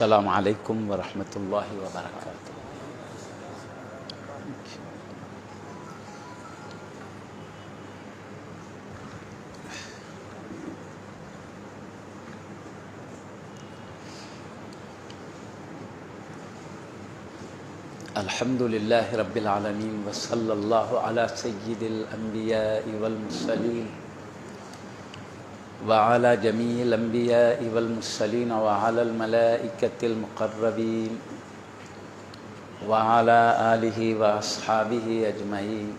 السلام علیکم ورحمۃ اللہ وبرکاتہ۔ الحمد للہ رب العالمین وصلی اللہ علی سید الانبیاء والمرسلین وعلى جميع الانبیاء والمرسلین وعلى الملائکۃ المقربین وعلى آلہ واصحابہ اجمعین۔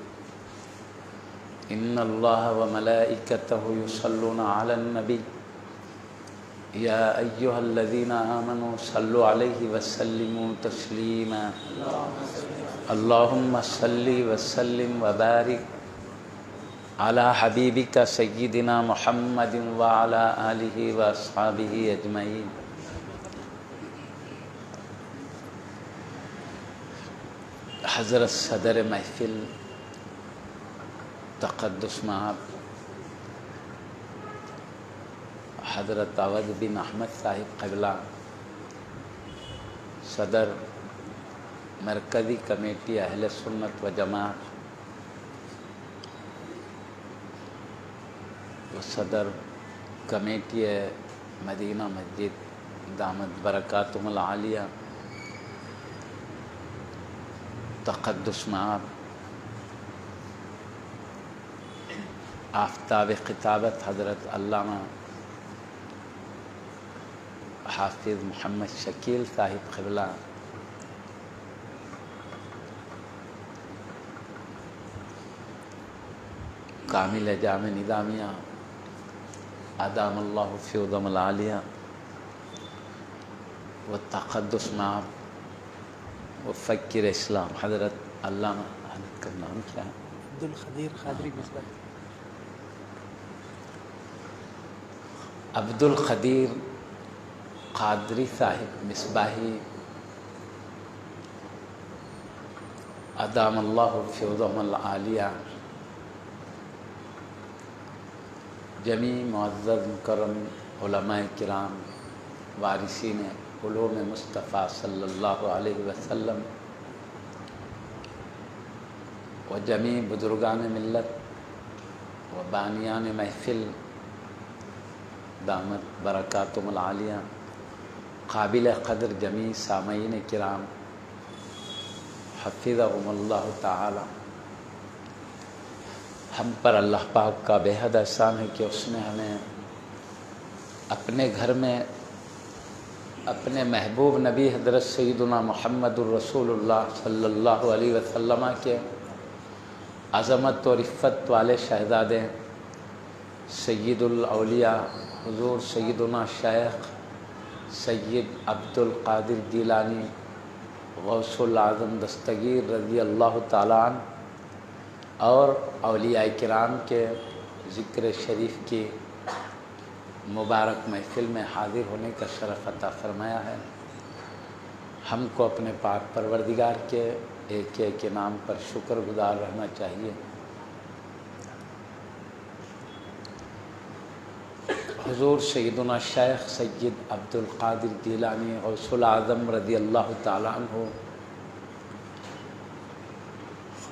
ان اللہ وملائکتہ یصلون علی النبی یا ایہا الذین آمنوا صلوا علیہ وسلموا تسلیما۔ اللہم صلی وسلم وبارک علی حبیبک سیدنا محمد وعلی آلہ واصحابہ اجمعین۔ حضرت صدر محفل تقدس مآب حضرت اودھ بن احمد صاحب قبلہ، صدر مرکزی کمیٹی اہل سنت و جماعت و صدر کمیٹی مدینہ مسجد دامت برکاتہم العالیہ تقدس مآب، آفتاب خطابت حضرت علامہ حافظ محمد شکیل صاحب قبلہ، کامل جامع نظامیہ ادام اللہ فیوضم العالیہ و تقدس مآب و فکر اسلام حضرت علامہ حضرت کا نام کیا ہے؟ عبدالقدیر قادری مصباحی۔ عبدالقدیر قادری صاحب مصباحی ادام اللہ فیوضم العالیہ، جمیع معزز مکرم علماء کرام وارثین علوم مصطفیٰ صلی اللہ علیہ وسلم و جمیع بزرگان ملت و بانیان محفل دامت برکاتہم العالیہ، قابل قدر جمیع سامعین کرام حفظہم اللہ تعالی۔ ہم پر اللہ پاک کا بے حد احسان ہے کہ اس نے ہمیں اپنے گھر میں اپنے محبوب نبی حضرت سیدنا محمد الرسول اللہ صلی اللہ علیہ وسلم کے عظمت و رفت والے شہزادے سید الاولیاء حضور سیدنا شیخ سید عبد القادر جیلانی غوث العظم دستگیر رضی اللہ تعالیٰ عنہ اور اولیاء کرام کے ذکر شریف کی مبارک محفل میں حاضر ہونے کا شرف عطا فرمایا ہے۔ ہم کو اپنے پاک پروردگار کے ایک ایک انعام پر شکر گزار رہنا چاہیے۔ حضور سیدنا شیخ سید عبد القادر جیلانی غوث العظم رضی اللہ تعالیٰ عنہ،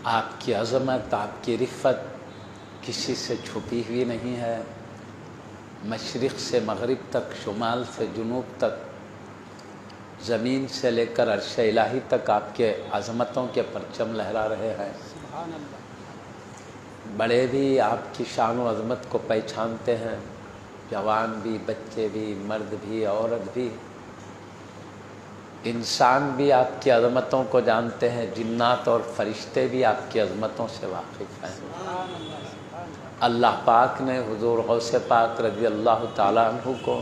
آپ کی عظمت آپ کی رفت کسی سے چھپی ہوئی نہیں ہے۔ مشرق سے مغرب تک، شمال سے جنوب تک، زمین سے لے کر عرش الہی تک آپ کے عظمتوں کے پرچم لہرا رہے ہیں۔ سبحان اللہ۔ بڑے بھی آپ کی شان و عظمت کو پہچانتے ہیں، جوان بھی، بچے بھی، مرد بھی، عورت بھی، انسان بھی آپ کی عظمتوں کو جانتے ہیں، جنات اور فرشتے بھی آپ کی عظمتوں سے واقف ہیں۔ سبحان اللہ، سبحان اللہ۔ اللہ پاک نے حضور غوث پاک رضی اللہ تعالیٰ عنہ کو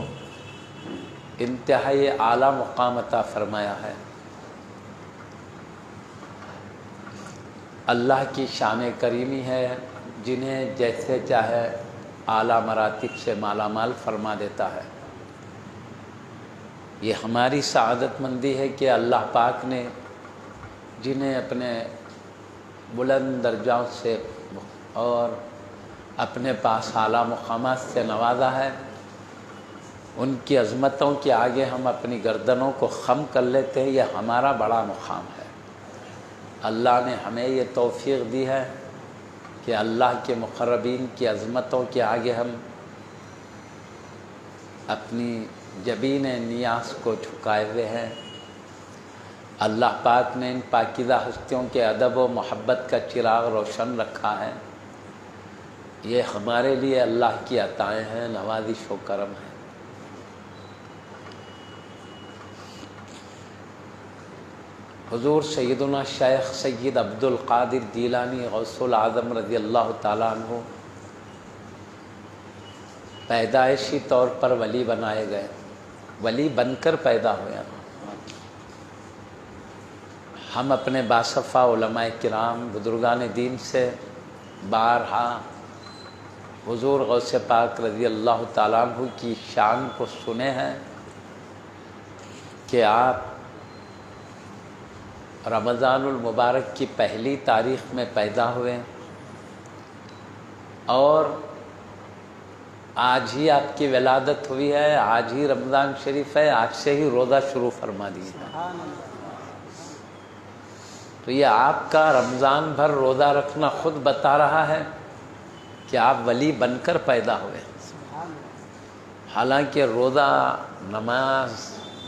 انتہائی اعلیٰ مقام عطا فرمایا ہے۔ اللہ کی شان کریمی ہے، جنہیں جیسے چاہے اعلیٰ مراتب سے مالا مال فرما دیتا ہے۔ یہ ہماری سعادت مندی ہے کہ اللہ پاک نے جنہیں اپنے بلند درجات سے اور اپنے پاس اعلیٰ مقامات سے نوازا ہے، ان کی عظمتوں کے آگے ہم اپنی گردنوں کو خم کر لیتے ہیں، یہ ہمارا بڑا مقام ہے۔ اللہ نے ہمیں یہ توفیق دی ہے کہ اللہ کے مقربین کی عظمتوں کے آگے ہم اپنی جبین نیاز کو جھکائے ہوئے ہیں۔ اللہ پاک نے ان پاکیزہ ہستیوں کے ادب و محبت کا چراغ روشن رکھا ہے، یہ ہمارے لیے اللہ کی عطائیں ہیں، نوازش و کرم ہے۔ حضور سیدنا شیخ سید عبد القادر جیلانی غوث العظم رضی اللہ تعالیٰ عنہ پیدائشی طور پر ولی بنائے گئے، ولی بن کر پیدا ہوئے ہیں۔ ہم اپنے باصفا علماء کرام بزرگان دین سے بارہا حضور غوث پاک رضی اللہ تعالیٰ عنہ کی شان کو سنے ہیں کہ آپ رمضان المبارک کی پہلی تاریخ میں پیدا ہوئے اور آج ہی آپ کی ولادت ہوئی ہے، آج ہی رمضان شریف ہے، آج سے ہی روزہ شروع فرما دیے ہیں۔ تو یہ آپ کا رمضان بھر روزہ رکھنا خود بتا رہا ہے کہ آپ ولی بن کر پیدا ہوئے۔ حالانکہ روزہ، نماز،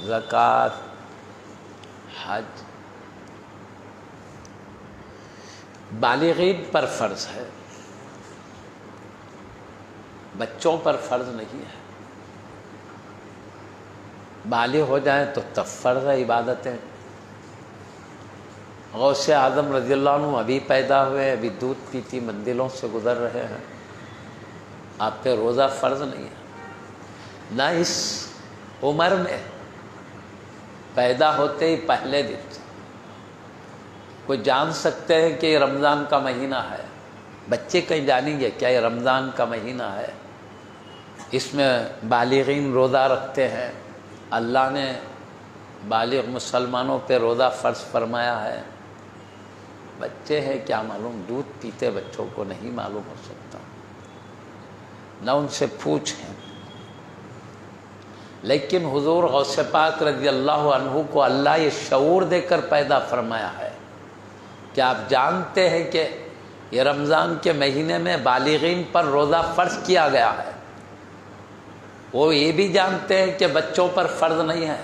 زکوٰۃ، حج بالغین پر فرض ہے، بچوں پر فرض نہیں ہے۔ بالغ ہو جائیں تو تب فرض ہے عبادتیں۔ غوث اعظم رضی اللہ عنہ ابھی پیدا ہوئے، ابھی دودھ پیتی منزلوں سے گزر رہے ہیں، آپ پہ روزہ فرض نہیں ہے۔ نہ اس عمر میں پیدا ہوتے ہی پہلے دن سے کوئی جان سکتے ہیں کہ یہ رمضان کا مہینہ ہے؟ بچے کہیں جانیں گے کیا یہ رمضان کا مہینہ ہے؟ اس میں بالغین روزہ رکھتے ہیں، اللہ نے بالغ مسلمانوں پہ روزہ فرض فرمایا ہے۔ بچے ہیں کیا معلوم، دودھ پیتے بچوں کو نہیں معلوم ہو سکتا، نہ ان سے پوچھیں۔ لیکن حضور غوث پاک رضی اللہ عنہ کو اللہ یہ شعور دے کر پیدا فرمایا ہے کہ آپ جانتے ہیں کہ یہ رمضان کے مہینے میں بالغین پر روزہ فرض کیا گیا ہے۔ وہ یہ بھی جانتے ہیں کہ بچوں پر فرض نہیں ہے،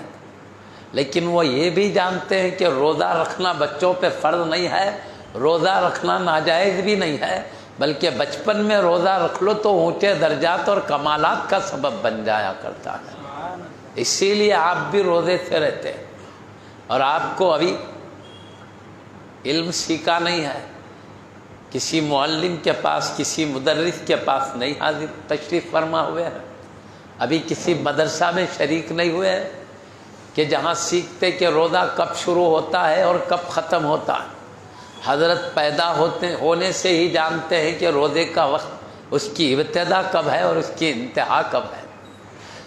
لیکن وہ یہ بھی جانتے ہیں کہ روزہ رکھنا بچوں پہ فرض نہیں ہے، روزہ رکھنا ناجائز بھی نہیں ہے، بلکہ بچپن میں روزہ رکھ لو تو اونچے درجات اور کمالات کا سبب بن جایا کرتا ہے۔ اسی لیے آپ بھی روزے سے رہتے ہیں، اور آپ کو ابھی علم سیکھا نہیں ہے، کسی معلم کے پاس، کسی مدرس کے پاس نہیں حاضر تشریف فرما ہوئے ہیں، ابھی کسی مدرسہ میں شریک نہیں ہوئے ہیں کہ جہاں سیکھتے کہ روزہ کب شروع ہوتا ہے اور کب ختم ہوتا ہے۔ حضرت پیدا ہونے سے ہی جانتے ہیں کہ روزے کا وقت، اس کی ابتدا کب ہے اور اس کی انتہا کب ہے۔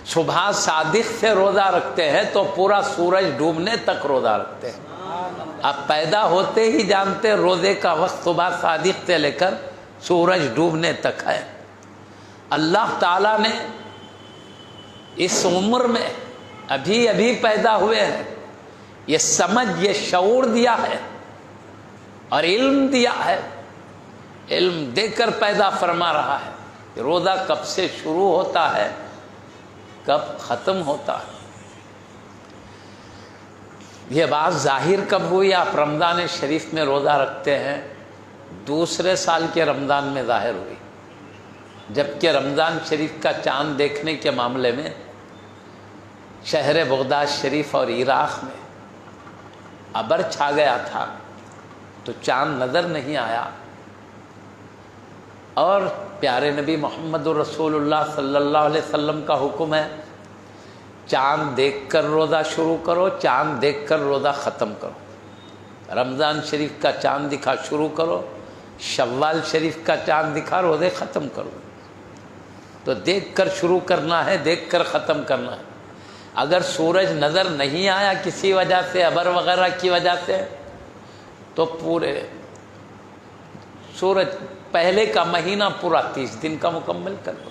صبح صادق سے روزہ رکھتے ہیں تو پورا سورج ڈوبنے تک روزہ رکھتے ہیں۔ اب پیدا ہوتے ہی جانتے روزے کا وقت صبح صادق سے لے کر سورج ڈوبنے تک ہے۔ اللہ تعالیٰ نے اس عمر میں ابھی پیدا ہوئے ہیں، یہ سمجھ، یہ شعور دیا ہے اور علم دیا ہے، علم دے کر پیدا فرما رہا ہے کہ روزہ کب سے شروع ہوتا ہے، کب ختم ہوتا ہے۔ یہ بات ظاہر کب ہوئی؟ آپ رمضان شریف میں روزہ رکھتے ہیں، دوسرے سال کے رمضان میں ظاہر ہوئی، جبکہ رمضان شریف کا چاند دیکھنے کے معاملے میں شہر بغداد شریف اور عراق میں ابر چھا گیا تھا، تو چاند نظر نہیں آیا، اور پیارے نبی محمد رسول اللہ صلی اللہ علیہ وسلم کا حکم ہے چاند دیکھ کر روزہ شروع کرو، چاند دیکھ کر روزہ ختم کرو۔ رمضان شریف کا چاند دکھا شروع کرو، شوال شریف کا چاند دکھا روزے ختم کرو۔ تو دیکھ کر شروع کرنا ہے، دیکھ کر ختم کرنا ہے۔ اگر سورج نظر نہیں آیا کسی وجہ سے، ابر وغیرہ کی وجہ سے، تو پورے سورج پہلے کا مہینہ پورا 30 دن کا مکمل کر دو۔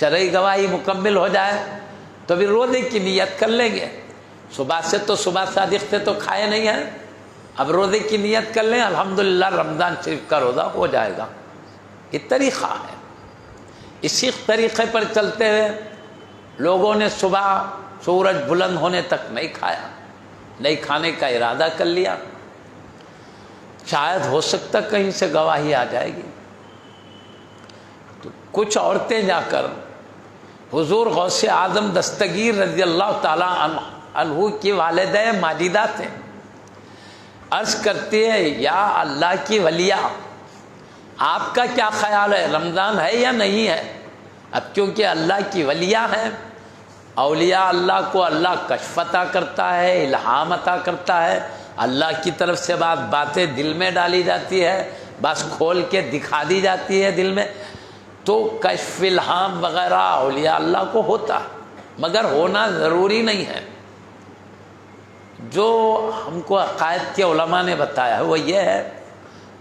شرعی گواہی مکمل ہو جائے تو بھی روزے کی نیت کر لیں گے. صبح سے تو صبح صادق سے تو کھائے نہیں ہیں, اب روزے کی نیت کر لیں, الحمدللہ رمضان شریف کا روزہ ہو جائے گا. یہ طریقہ ہے. اسی طریقے پر چلتے ہوئے لوگوں نے صبح سورج بلند ہونے تک نہیں کھایا, نہیں کھانے کا ارادہ کر لیا. شاید ہو سکتا کہیں سے گواہی آ جائے گی. تو کچھ عورتیں جا کر حضور غوث اعظم دستگیر رضی اللہ تعالی عنہ کی والدہ ماجدہ تھے, عرض کرتی ہے یا اللہ کی ولیہ, آپ کا کیا خیال ہے, رمضان ہے یا نہیں ہے؟ اب کیونکہ اللہ کی ولیہ ہیں, اولیاء اللہ کو اللہ کشف عطا کرتا ہے, الہام عطا کرتا ہے, اللہ کی طرف سے باتیں دل میں ڈالی جاتی ہے, بس کھول کے دکھا دی جاتی ہے دل میں. تو کشف الہام وغیرہ اولیاء اللہ کو ہوتا ہے, مگر ہونا ضروری نہیں ہے. جو ہم کو عقائد کے علماء نے بتایا ہے وہ یہ ہے,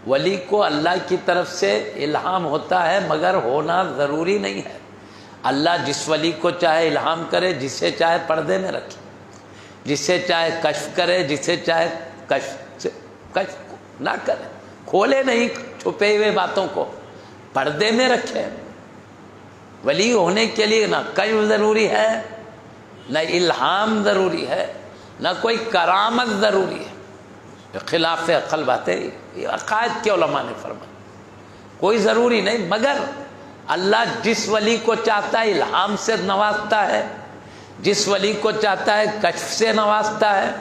ولی کو اللہ کی طرف سے الہام ہوتا ہے مگر ہونا ضروری نہیں ہے. اللہ جس ولی کو چاہے الہام کرے, جسے چاہے پردے میں رکھے, جسے چاہے کشف کرے, جسے چاہے کشف نہ کرے, کھولے نہیں چھپے ہوئے باتوں کو, پردے میں رکھے. ولی ہونے کے لیے نہ کشف ضروری ہے, نہ الہام ضروری ہے, نہ کوئی کرامت ضروری ہے. خلاف عقل باتیں یہ عقائد کے علماء نے فرمایا, کوئی ضروری نہیں, مگر اللہ جس ولی کو چاہتا ہے الہام سے نوازتا ہے, جس ولی کو چاہتا ہے کشف سے نوازتا ہے,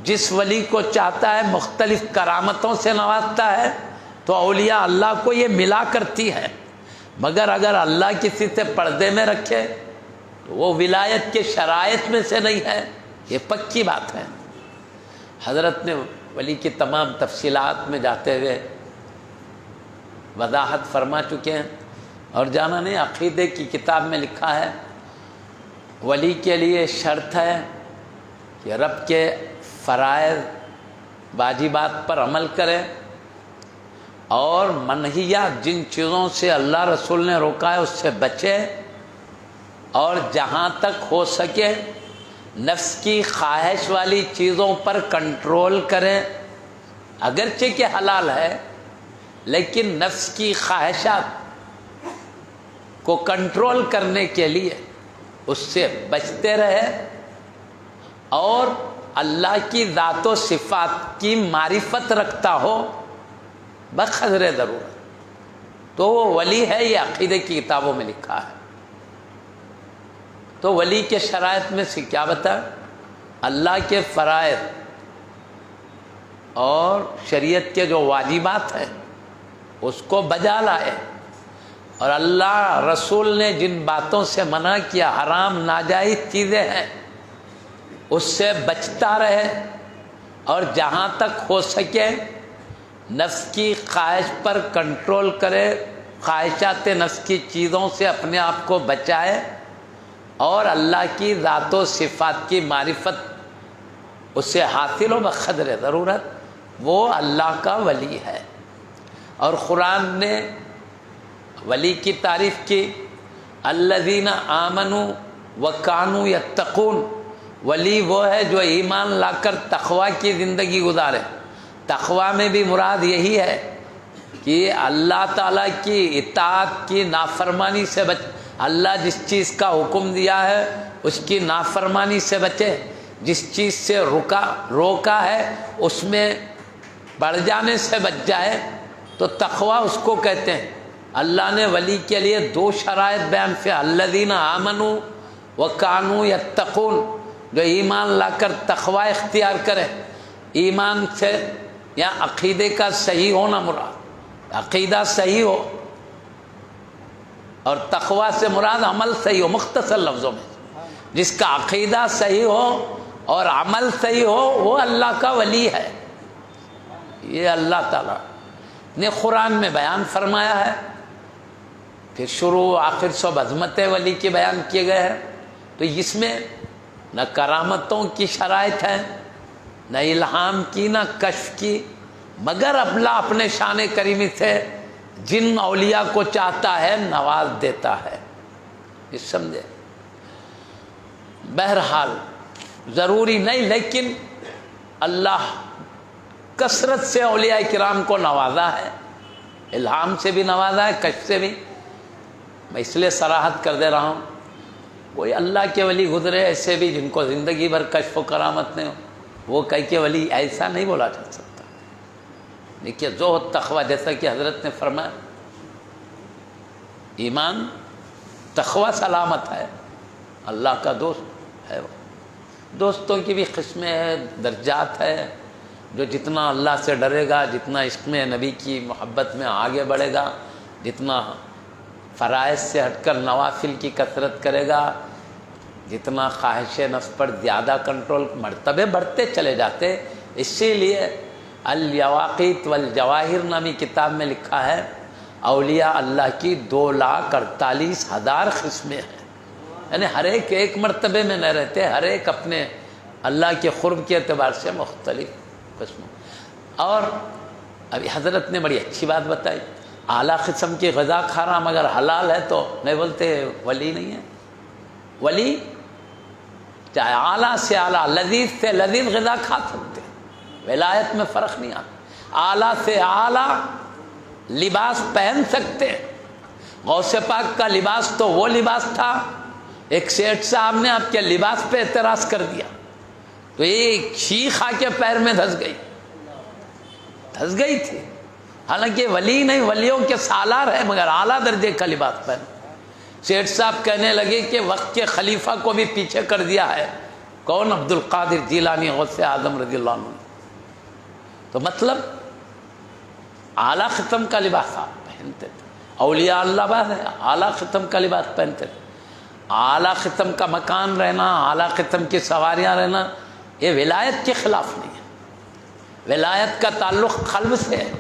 جس ولی کو چاہتا ہے مختلف کرامتوں سے نوازتا ہے. تو اولیاء اللہ کو یہ ملا کرتی ہے, مگر اگر اللہ کسی سے پردے میں رکھے تو وہ ولایت کے شرائط میں سے نہیں ہے, یہ پکی بات ہے. حضرت نے ولی کی تمام تفصیلات میں جاتے ہوئے وضاحت فرما چکے ہیں, اور جانا نہیں, عقیدے کی کتاب میں لکھا ہے ولی کے لیے شرط ہے کہ رب کے فرائض واجبات پر عمل کرے, اور منہیات جن چیزوں سے اللہ رسول نے روکا ہے اس سے بچے, اور جہاں تک ہو سکے نفس کی خواہش والی چیزوں پر کنٹرول کریں. اگرچہ کہ حلال ہے لیکن نفس کی خواہشات کو کنٹرول کرنے کے لیے اس سے بچتے رہے, اور اللہ کی ذات و صفات کی معرفت رکھتا ہو بقدر ضرورت, تو وہ ولی ہے. یہ عقیدے کی کتابوں میں لکھا ہے. تو ولی کے شرائط میں سے کیا بتا, اللہ کے فرائض اور شریعت کے جو واجبات ہیں اس کو بجا لائے, اور اللہ رسول نے جن باتوں سے منع کیا, حرام ناجائز چیزیں ہیں, اس سے بچتا رہے, اور جہاں تک ہو سکے نفس کی خواہش پر کنٹرول کرے, خواہشات نفس کی چیزوں سے اپنے آپ کو بچائے, اور اللہ کی ذات و صفات کی معرفت اس سے حاصل ہو بقدر ضرورت, وہ اللہ کا ولی ہے. اور قرآن نے ولی کی تعریف کی, الذین آمنوا وکانوا یتقون, ولی وہ ہے جو ایمان لا کر تقوی کی زندگی گزارے. تقوی میں بھی مراد یہی ہے کہ اللہ تعالیٰ کی اطاعت کی نافرمانی سے بچ, اللہ جس چیز کا حکم دیا ہے اس کی نافرمانی سے بچے, جس چیز سے روکا ہے اس میں بڑھ جانے سے بچ جائے, تو تقوی اس کو کہتے ہیں. اللہ نے ولی کے لیے 2 شرائط بیان کیا, الذین آمنوا وکانوا یتقون, جو ایمان لا کر تقوی اختیار کرے. ایمان سے یا عقیدے کا صحیح ہونا مراد, عقیدہ صحیح ہو, اور تقوی سے مراد عمل صحیح ہو. مختصر لفظوں میں جس کا عقیدہ صحیح ہو اور عمل صحیح ہو وہ اللہ کا ولی ہے. یہ اللہ تعالیٰ نے قرآن میں بیان فرمایا ہے. پھر شروع آخر سب عظمت ولی کے بیان کیے گئے ہیں. تو اس میں نہ کرامتوں کی شرائط ہے, نہ الہام کی, نہ کشف کی, مگر اللہ اپنے شان کریمی سے جن اولیاء کو چاہتا ہے نواز دیتا ہے. اور اللہ رسول نے جن باتوں سے منع کیا, حرام ناجائز چیزیں ہیں, اس سے بچتے رہے, اور جہاں تک ہو سکے نفس کی خواہش پر کنٹرول کرے, خواہشات نفس کی چیزوں سے اپنے آپ کو بچائے, اور اللہ کی ذات و صفات کی معرفت اس سے حاصل ہو بقدر ضرورت, وہ اللہ کا ولی ہے. اور قرآن نے یہ سمجھے. بہرحال ضروری نہیں، لیکن اللہ کثرت سے اولیاء کرام کو نوازا ہے، الہام سے بھی نوازا ہے، کشف سے بھی. میں اس لیے صراحت کر دے رہا ہوں، کوئی اللہ کے ولی گزرے ایسے بھی جن کو زندگی بھر کشف و کرامت نہیں ہو، وہ کہہ کے ولی ایسا نہیں بولا جا سکتا. دیکھیے زہد تقویٰ، جیسا کہ حضرت نے فرمایا ایمان تقویٰ سلامت ہے، اللہ کا دوست ہے. وہ دوستوں کی بھی قسمیں ہیں، درجات ہے. جو جتنا اللہ سے ڈرے گا، جتنا عشق میں نبی کی محبت میں آگے بڑھے گا، جتنا فرائض سے ہٹ کر نوافل کی کثرت کرے گا، جتنا خواہش نفس پر زیادہ کنٹرول، مرتبے بڑھتے چلے جاتے. اسی لیے الیواقیت والجواہر نامی کتاب میں لکھا ہے اولیاء اللہ کی 2,48,000 قسمیں ہیں. یعنی ہر ایک مرتبے میں نہ رہتے، ہر ایک اپنے اللہ کے قرب کے اعتبار سے مختلف قسموں. اور ابھی حضرت نے بڑی اچھی بات بتائی، اعلیٰ قسم کی غذا کھا رہا مگر حلال ہے تو نہیں بولتے ولی نہیں ہے. ولی چاہے اعلیٰ سے اعلیٰ، لذیذ سے لذیذ غذا کھا سکتے، ولایت میں فرق نہیں آتا. اعلیٰ سے اعلیٰ لباس پہن سکتے. غوث پاک کا لباس تو وہ لباس تھا، ایک سیٹھ صاحب نے آپ کے لباس پہ اعتراض کر دیا تو یہ شیخ آ کے پیر میں دھس گئی تھی. حالانکہ ولی نہیں، ولیوں کے سالار ہے مگر اعلیٰ درجے کا لباس پہن. سیٹھ صاحب کہنے لگے کہ وقت کے خلیفہ کو بھی پیچھے کر دیا ہے. کون؟ عبد القادر جیلانی غوث اعظم رضی اللہ عنہ. تو مطلب اعلیٰ ختم کا لباس آپ پہنتے تھے. اولیاء اللہ بعد ہے اعلیٰ ختم کا لباس پہنتے تھے. اعلیٰ ختم کا مکان رہنا، اعلیٰ ختم کی سواریاں رہنا، یہ ولایت کے خلاف نہیں ہے. ولایت کا تعلق قلب سے ہے.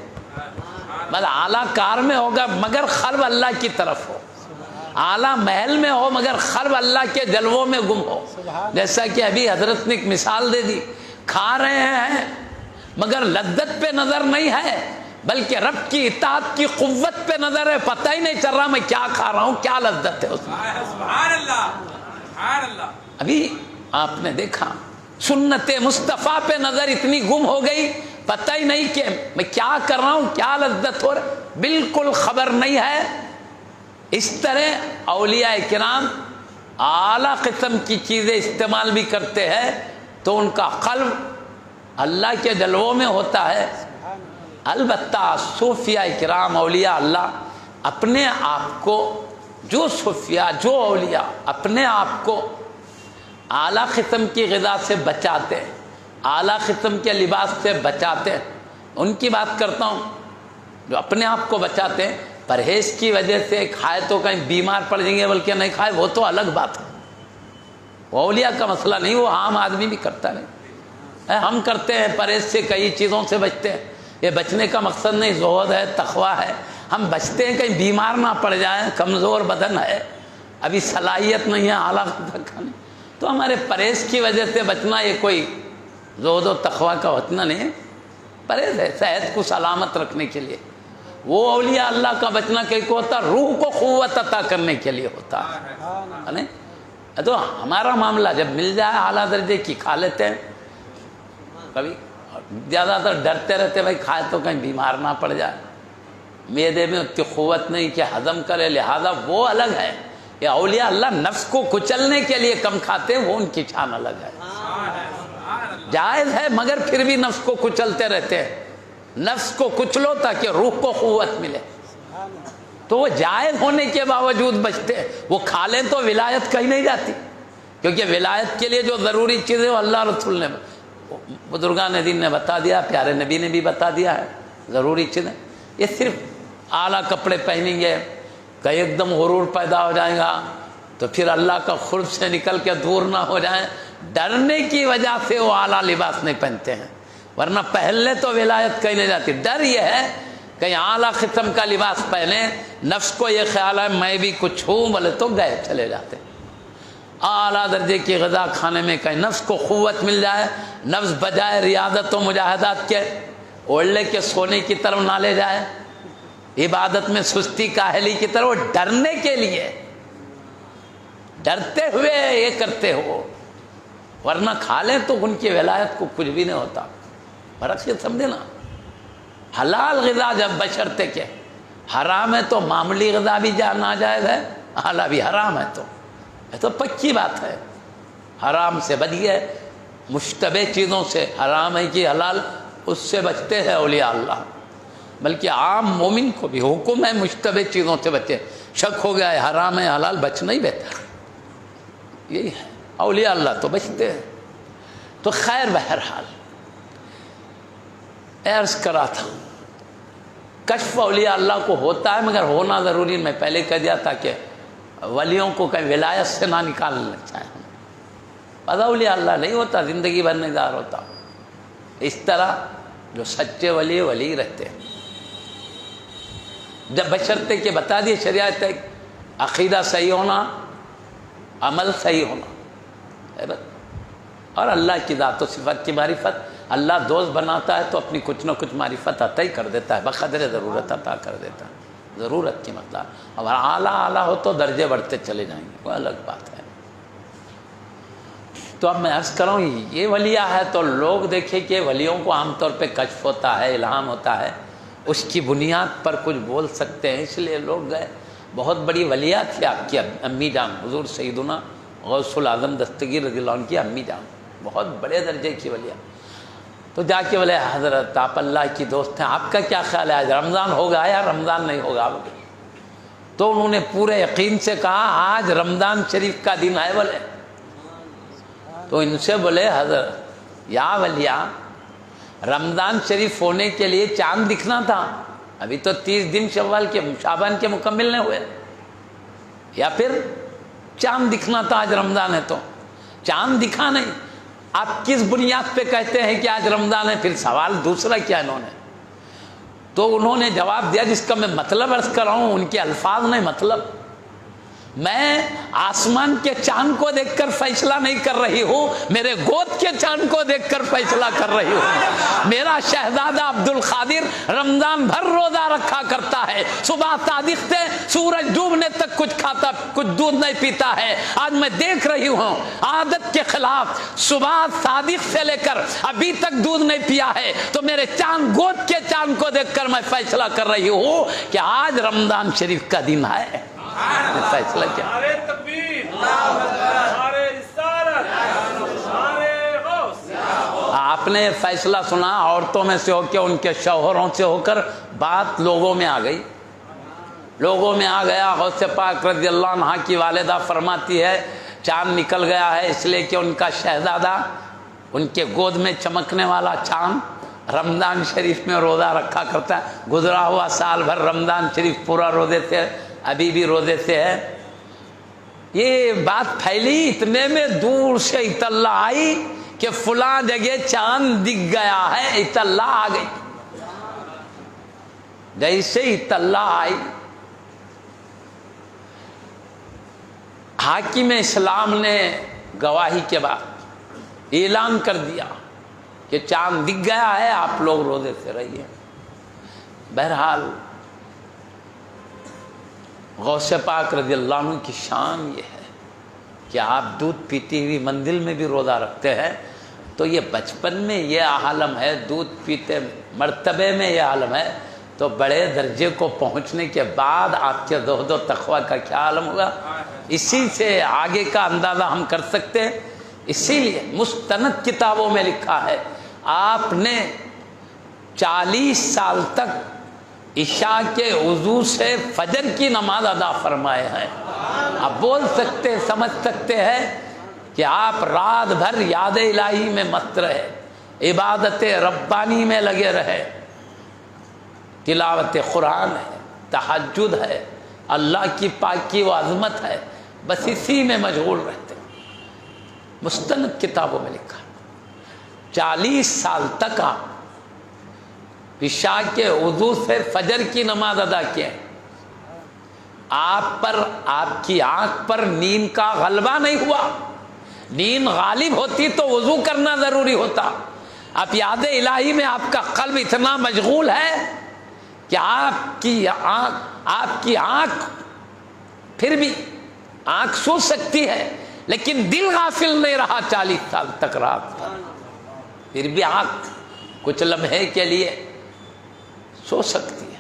مطلب اعلیٰ کار میں ہوگا مگر قلب اللہ کی طرف ہو، اعلیٰ محل میں ہو مگر قلب اللہ کے جلووں میں گم ہو. جیسا کہ ابھی حضرت نے ایک مثال دے دی، کھا رہے ہیں مگر لذت پہ نظر نہیں ہے بلکہ رب کی اطاعت کی قوت پہ نظر ہے. پتہ ہی نہیں چل رہا میں کیا کھا رہا ہوں، کیا لذت ہے اس میں. سبحان اللہ سبحان اللہ. ابھی آپ نے دیکھا سنت مصطفیٰ پہ نظر اتنی گم ہو گئی، پتہ ہی نہیں کہ میں کیا کر رہا ہوں، کیا لذت ہو رہا، بالکل خبر نہیں ہے. اس طرح اولیاء کرام اعلیٰ قسم کی چیزیں استعمال بھی کرتے ہیں تو ان کا قلب اللہ کے جلووں میں ہوتا ہے. البتہ صوفیاء کرام اولیاء اللہ اپنے آپ کو، جو صوفیاء جو اولیاء اپنے آپ کو اعلیٰ قسم کی غذا سے بچاتے ہیں، اعلیٰ قسم کے لباس سے بچاتے ہیں، ان کی بات کرتا ہوں. جو اپنے آپ کو بچاتے ہیں پرہیز کی وجہ سے، کھائے تو کہیں بیمار پڑ جائیں گے بلکہ نہیں کھائے وہ تو الگ بات ہے، وہ اولیاء کا مسئلہ نہیں، وہ عام آدمی بھی کرتا نہیں. ہم کرتے ہیں پرہیز سے، کئی چیزوں سے بچتے ہیں. یہ بچنے کا مقصد نہیں، زہد ہے، تقویٰ ہے. ہم بچتے ہیں کہیں بیمار نہ پڑ جائیں، کمزور بدن ہے، ابھی صلاحیت نہیں ہے اعلیٰ کھانے، تو ہمارے پرہیز کی وجہ سے بچنا یہ کوئی زہد و تقویٰ کا وطنہ نہیں ہے. پرہیز ہے صحت کو سلامت رکھنے کے لیے. وہ اولیاء اللہ کا بچنا کہیں کو ہوتا روح کو قوت عطا کرنے کے لیے ہوتا ہے. تو ہمارا معاملہ جب مل جائے اعلیٰ درجے کی کھا لیتے ہیں. کبھی زیادہ تر ڈرتے رہتے بھائی کھائے تو کہیں بیمار نہ پڑ جائے، معدے میں اتنی قوت نہیں کہ ہضم کرے، لہذا وہ الگ ہے. یہ اولیاء اللہ نفس کو کچلنے کے لیے کم کھاتے ہیں، وہ ان کی شان الگ ہے. جائز ہے مگر پھر بھی نفس کو کچلتے رہتے ہیں. نفس کو کچلو تاکہ روح کو قوت ملے، تو وہ جائز ہونے کے باوجود بچتے ہیں. وہ کھا لیں تو ولایت کہیں نہیں جاتی، کیونکہ ولایت کے لیے جو ضروری چیزیں وہ اللہ رسول نے، بزرگان دین نے بتا دیا، پیارے نبی نے بھی بتا دیا ہے ضروری چیزیں. یہ صرف اعلیٰ کپڑے پہنیں گے کہ ایک دم غرور پیدا ہو جائے گا تو پھر اللہ کا قرب سے نکل کے دور نہ ہو جائیں، ڈرنے کی وجہ سے وہ اعلیٰ لباس نہیں پہنتے ہیں، ورنہ پہن لے تو ولایت کہیں نہیں جاتی. ڈر یہ ہے کہ اعلیٰ قسم کا لباس پہنے، نفس کو یہ خیال ہے میں بھی کچھ ہوں بولے تو گئے چلے جاتے. اعلیٰ درجے کی غذا کھانے میں کہیں نفس کو قوت مل جائے، نفس بجائے ریاضت و مجاہدات کے اوڑھے کے سونے کی طرف نہ لے جائے، عبادت میں سستی کاہلی کی طرف، ڈرنے کے لیے ڈرتے ہوئے یہ کرتے ہو، ورنہ کھا لیں تو ان کی ولایت کو کچھ بھی نہیں ہوتا۔ فرق یہ سمجھے نا، حلال غذا جب بشرطے کے، حرام ہے تو معمولی غذا بھی ناجائز ہے، حلال بھی حرام ہے تو یہ تو پکی بات ہے۔ حرام سے بچ گئے، مشتبہ چیزوں سے، حرام ہے کہ حلال، اس سے بچتے ہیں اولیاء اللہ۔ بلکہ عام مومن کو بھی حکم ہے مشتبہ چیزوں سے بچے، شک ہو گیا ہے حرام ہے حلال، بچنا ہی بہتر، یہی ہے۔ اولیاء اللہ تو بچتے ہیں۔ تو خیر، بہرحال عرض کرا تھا کشف اولیاء اللہ کو ہوتا ہے، مگر ہونا ضروری، میں پہلے کہہ دیا تھا کہ ولیوں کو کہیں ولایت سے نہ نکالنا چاہیں، پتہ اولیاء اللہ نہیں ہوتا، زندگی بھر نگار ہوتا۔ اس طرح جو سچے ولی رہتے ہیں، جب بشرطے کے بتا دیے شریعت ہے، عقیدہ صحیح ہونا، عمل صحیح ہونا، اور اللہ کی ذات و صفات کی معرفت۔ اللہ دوست بناتا ہے تو اپنی کچھ نہ کچھ معرفت عطا ہی کر دیتا ہے، بقدر ضرورت عطا کر دیتا ہے، ضرورت کی مقدار۔ اور اعلیٰ ہو تو درجے بڑھتے چلے جائیں گے، وہ الگ بات ہے۔ تو اب میں عرض کروں، یہ ولیہ ہے تو لوگ دیکھیں کہ ولیوں کو عام طور پہ کشف ہوتا ہے، الہام ہوتا ہے، اس کی بنیاد پر کچھ بول سکتے ہیں، اس لیے لوگ گئے۔ بہت بڑی ولیہ تھی آپ کی امی جان، حضور سیدنا غوث العظم دستگیر رضی اللہ عنہ کی امی جان، بہت بڑے درجے کی ولیہ۔ تو جا کے بولے حضرت آپ اللہ کی دوست ہیں، آپ کا کیا خیال ہے، آج رمضان ہوگا یا رمضان نہیں ہوگا؟ تو انہوں نے پورے یقین سے کہا آج رمضان شریف کا دن ہے۔ بولے تو ان سے بولے حضرت یا ولیہ، رمضان شریف ہونے کے لیے چاند دکھنا تھا، ابھی تو 30 دن شوال کے شعبان کے مکمل نہیں ہوئے، یا پھر چاند دکھنا تھا، آج رمضان ہے تو چاند دکھا نہیں، آپ کس بنیاد پہ کہتے ہیں کہ آج رمضان ہے؟ پھر سوال دوسرا کیا انہوں نے؟ تو انہوں نے جواب دیا جس کا میں مطلب عرض کر رہا ہوں، ان کے الفاظ نہیں مطلب، میں آسمان کے چاند کو دیکھ کر فیصلہ نہیں کر رہی ہوں، میرے گود کے چاند کو دیکھ کر فیصلہ کر رہی ہوں۔ میرا شہزادہ عبد القادر رمضان بھر روزہ رکھا کرتا ہے، صبح صادق سے سورج ڈوبنے تک کچھ کھاتا، کچھ دودھ نہیں پیتا ہے۔ آج میں دیکھ رہی ہوں عادت کے خلاف صبح صادق سے لے کر ابھی تک دودھ نہیں پیا ہے، تو میرے چاند گود کے چاند کو دیکھ کر میں فیصلہ کر رہی ہوں کہ آج رمضان شریف کا دن ہے۔ فیصلہ کیا؟ آپ نے فیصلہ سنا، عورتوں میں سے ہو کے ان کے شوہروں سے ہو کر بات لوگوں میں آ گئی، لوگوں میں آ گیا۔ غوث پاک رضی اللہ عنہ کی والدہ فرماتی ہے چاند نکل گیا ہے اس لیے کہ ان کا شہزادہ، ان کے گود میں چمکنے والا چاند رمضان شریف میں روزہ رکھا کرتا ہے، گزرا ہوا سال بھر رمضان شریف پورا روزے سے، ابھی بھی روزے سے ہے۔ یہ بات پھیلی، اتنے میں دور سے اطلاع آئی کہ فلاں جگہ چاند دکھ گیا ہے، اطلاع آ گئی۔ جیسے اطلاع آئی، حاکم اسلام نے گواہی کے بعد اعلان کر دیا کہ چاند دکھ گیا ہے، آپ لوگ روزے سے رہیے۔ بہرحال غوث پاک رضی اللہ عنہ کی شان یہ ہے کہ آپ دودھ پیتی ہوئی منزل میں بھی روزہ رکھتے ہیں، تو یہ بچپن میں یہ عالم ہے، دودھ پیتے مرتبے میں یہ عالم ہے، تو بڑے درجے کو پہنچنے کے بعد آپ کے زہد و تقوی کا کیا عالم ہوگا؟ اسی سے آگے کا اندازہ ہم کر سکتے ہیں۔ اسی لیے مستند کتابوں میں لکھا ہے آپ نے 40 سال تک عشاء کے وضو سے فجر کی نماز ادا فرمائے ہیں۔ آپ بول سکتے سمجھ سکتے ہیں کہ آپ رات بھر یاد الہی میں مست رہے، عبادت ربانی میں لگے رہے، تلاوت قرآن ہے، تہجد ہے، اللہ کی پاکی و عظمت ہے، بس اسی میں مشغول رہتے۔ مستند کتابوں میں لکھا 40 سال تک آپ عشاء کے وضو سے فجر کی نماز ادا کیے۔ آپ پر، آپ کی آنکھ پر نیند کا غلبہ نہیں ہوا، نیند غالب ہوتی تو وضو کرنا ضروری ہوتا۔ اب یاد الہی میں آپ کا قلب اتنا مشغول ہے کہ آپ کی آنکھ پھر بھی آنکھ سو سکتی ہے لیکن دل غافل نہیں رہا 40 سال تک رات بھر. پھر بھی آنکھ کچھ لمحے کے لیے سو سکتی ہے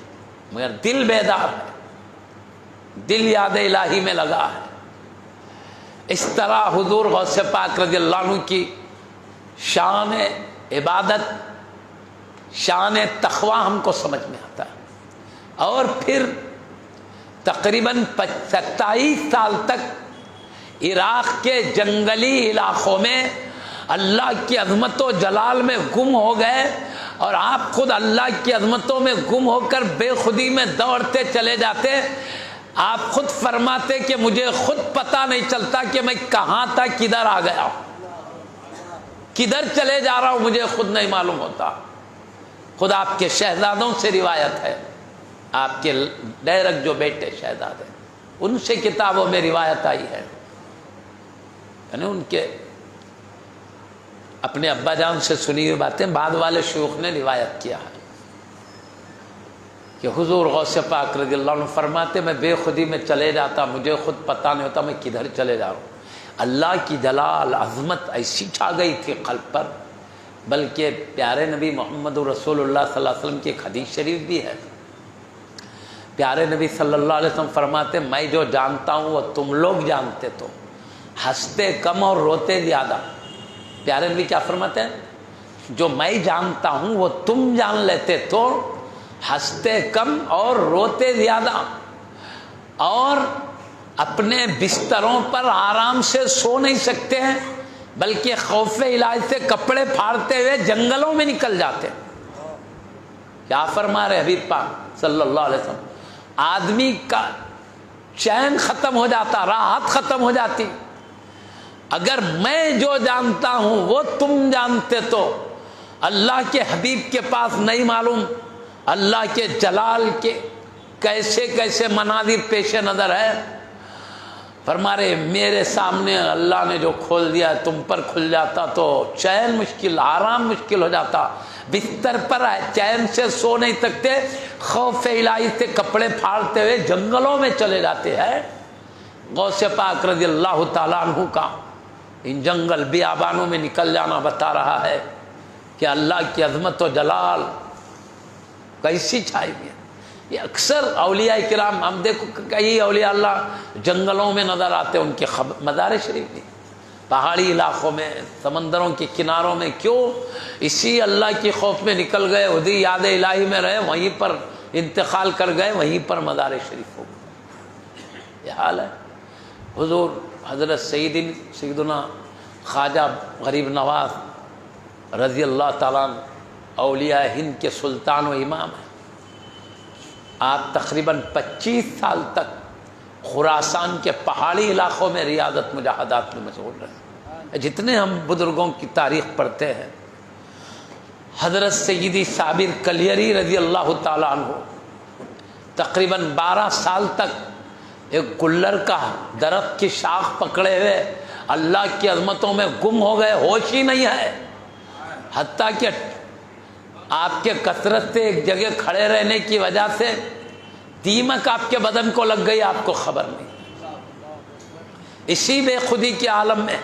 مگر دل بیدار ہے, دل یاد الہی میں لگا ہے. اس طرح حضور غوث پاک رضی اللہ عنہ کی شان عبادت, شان تقوی ہم کو سمجھ میں آتا ہے. اور پھر تقریباً 27 سال تک عراق کے جنگلی علاقوں میں اللہ کی عظمت و جلال میں گم ہو گئے, اور آپ خود اللہ کی عظمتوں میں گم ہو کر بے خودی میں دوڑتے چلے جاتے. آپ خود فرماتے کہ مجھے خود پتہ نہیں چلتا کہ میں کہاں تھا, کدھر آ گیا, کدھر چلے جا رہا ہوں, مجھے خود نہیں معلوم ہوتا. خود آپ کے شہزادوں سے روایت ہے, آپ کے ڈیرک جو بیٹے شہزادے ان سے کتابوں میں روایت آئی ہے, یعنی ان کے اپنے ابا جان سے سنی ہوئی باتیں بعد والے شیوخ نے روایت کیا ہے کہ حضور غوث پاک رضی اللہ عنہ فرماتے میں بے خودی میں چلے جاتا, مجھے خود پتہ نہیں ہوتا میں کدھر چلے جا رہا ہوں. اللہ کی جلال عظمت ایسی چھا گئی تھی قلب پر, بلکہ پیارے نبی محمد رسول اللہ صلی اللہ علیہ وسلم کی ایک حدیث شریف بھی ہے. پیارے نبی صلی اللہ علیہ وسلم فرماتے میں جو جانتا ہوں وہ تم لوگ جانتے تو, ہنستے کم اور روتے زیادہ. پیارے نبی کیا فرماتے ہیں, جو میں جانتا ہوں وہ تم جان لیتے تو, ہنستے کم اور روتے زیادہ, اور اپنے بستروں پر آرام سے سو نہیں سکتے ہیں بلکہ خوف الہی سے کپڑے پھاڑتے ہوئے جنگلوں میں نکل جاتے. کیا فرما رہے حبیب پاک صلی اللہ علیہ وسلم, آدمی کا چین ختم ہو جاتا, راحت ختم ہو جاتی. اگر میں جو جانتا ہوں وہ تم جانتے تو, اللہ کے حبیب کے پاس نہیں معلوم اللہ کے جلال کے کیسے کیسے مناظر پیش نظر ہے. فرما رہے میرے سامنے اللہ نے جو کھول دیا تم پر کھل جاتا تو چین مشکل, آرام مشکل ہو جاتا. بستر پر چین سے سو نہیں سکتے, خوف الہی سے کپڑے پھاڑتے ہوئے جنگلوں میں چلے جاتے ہیں. غوث پاک رضی اللہ تعالیٰ عنہ کا ان جنگل بیابانوں میں نکل جانا بتا رہا ہے کہ اللہ کی عظمت و جلال کیسی چھائی ہوئی ہے. یہ اکثر اولیاء کرام ہم دیکھو کئی اولیاء اللہ جنگلوں میں نظر آتے, ان کے مزار شریف بھی پہاڑی علاقوں میں, سمندروں کے کناروں میں. کیوں؟ اسی اللہ کی خوف میں نکل گئے, ادھی یاد الہی میں رہے, وہیں پر انتقال کر گئے, وہیں پر مزار شریف ہو گئے. یہ حال ہے. حضور حضرت سیدنا خواجہ غریب نواز رضی اللہ تعالیٰ عنہ اولیاء ہند کے سلطان و امام ہیں. آپ تقریباً 25 سال تک خراسان کے پہاڑی علاقوں میں ریاضت مجاہدات میں مشغول رہے. جتنے ہم بزرگوں کی تاریخ پڑھتے ہیں, حضرت سیدی صابر کلیری رضی اللہ تعالیٰ عنہ تقریباً 12 سال تک ایک گلر کا درخت کی شاخ پکڑے ہوئے اللہ کی عظمتوں میں گم ہو گئے, ہوش ہی نہیں ہے. حتیٰ کہ آپ کے کثرت سے ایک جگہ کھڑے رہنے کی وجہ سے دیمک آپ کے بدن کو لگ گئی, آپ کو خبر نہیں. اسی بے خودی کے عالم میں,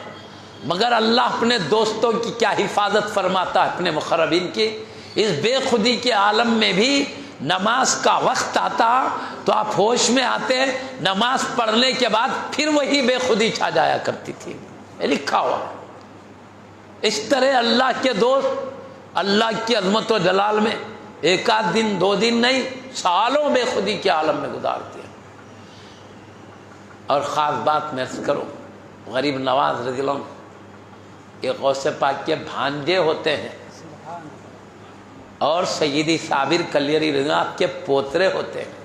مگر اللہ اپنے دوستوں کی کیا حفاظت فرماتا ہے, اپنے مقربین کی. اس بے خودی کے عالم میں بھی نماز کا وقت آتا تو آپ ہوش میں آتے, نماز پڑھنے کے بعد پھر وہی بے خودی چھا جایا کرتی تھی. لکھا ہوا ہے. اس طرح اللہ کے دوست اللہ کی عظمت و جلال میں ایک آدھ دن 2 دن نہیں, سالوں بے خودی کے عالم میں گزارتے ہیں. اور خاص بات میں عرض کروں, غریب نواز رضی اللہ عنہ یہ غوث پاک کے بھانجے ہوتے ہیں, اور سیدی صابر کلیری رضی اللہ آپ کے پوترے ہوتے ہیں.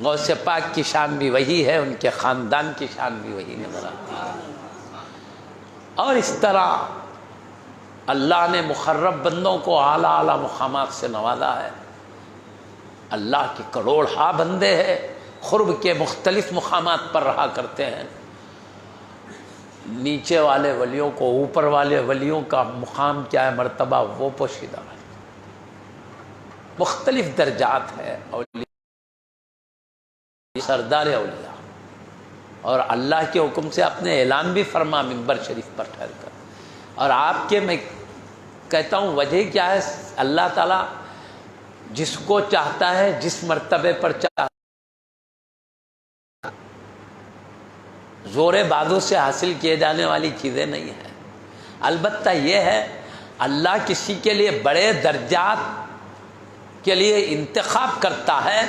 غوث پاک کی شان بھی وہی ہے, ان کے خاندان کی شان بھی وہی نظر آتی ہے. اور اس طرح اللہ نے مقرب بندوں کو اعلیٰ اعلیٰ مقامات سے نوازا ہے. اللہ کے کروڑہا بندے ہیں, قرب کے مختلف مقامات پر رہا کرتے ہیں. نیچے والے ولیوں کو اوپر والے ولیوں کا مقام کیا ہے, مرتبہ, وہ پوشیدہ ہے. مختلف درجات ہے اولیاء, سردار اولیاء. اور اللہ کے حکم سے اپنے اعلان بھی فرما منبر شریف پر ٹھہر کر. اور آپ کے میں کہتا ہوں وجہ کیا ہے؟ اللہ تعالیٰ جس کو چاہتا ہے جس مرتبے پر چاہتا زور بازو سے حاصل کیے جانے والی چیزیں نہیں ہیں. البتہ یہ ہے اللہ کسی کے لیے بڑے درجات کے لیے انتخاب کرتا ہے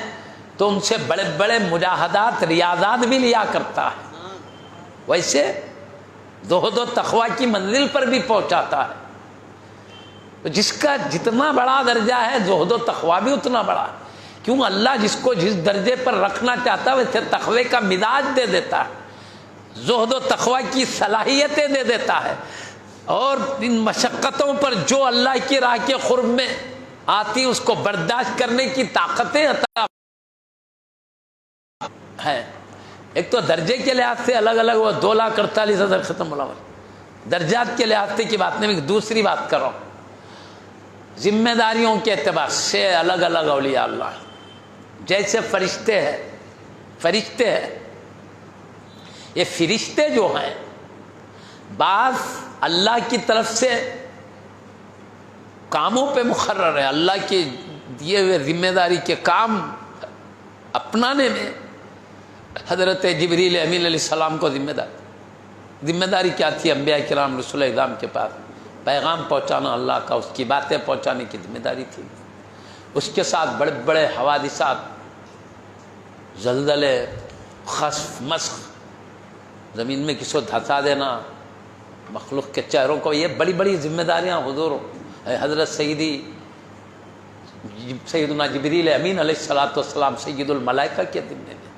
تو ان سے بڑے بڑے مجاہدات ریاضات بھی لیا کرتا ہے. ویسے زہد و تقوی کی منزل پر بھی پہنچاتا ہے. جس کا جتنا بڑا درجہ ہے زہد و تقوی بھی اتنا بڑا ہے. کیوں؟ اللہ جس کو جس درجے پر رکھنا چاہتا ہے ویسے تقوی کا مزاج دے دیتا ہے, زہد و تقوی کی صلاحیتیں دے دیتا ہے, اور ان مشقتوں پر جو اللہ کی راہ کے قرب میں آتی اس کو برداشت کرنے کی طاقتیں عطا ہے. ایک تو درجے کے لحاظ سے الگ الگ وہ 2,48,000 ختم ہوا. درجات کے لحاظ سے کی بات نہیں, میں دوسری بات کر رہا ہوں. ذمہ داریوں کے اعتبار سے الگ الگ اولیاء اللہ جیسے فرشتے ہیں. یہ فرشتے جو ہیں بعض اللہ کی طرف سے کاموں پہ مقرر ہے, اللہ کے دیے ہوئے ذمہ داری کے کام اپنانے میں. حضرت جبریل امین علیہ السلام کو ذمہ داری کیا تھی؟ انبیاء کرام رسول اعظام کے پاس پیغام پہنچانا اللہ کا, اس کی باتیں پہنچانے کی ذمہ داری تھی. اس کے ساتھ بڑے بڑے حوادثات, زلزلے, خسف مسخ, زمین میں کسی کو دھسا دینا, مخلوق کے چہروں کو, یہ بڑی بڑی ذمہ داریاں حضور حضرت سیدنا جبریل امین علیہ السلام سید الملائکہ کے ذمے میں,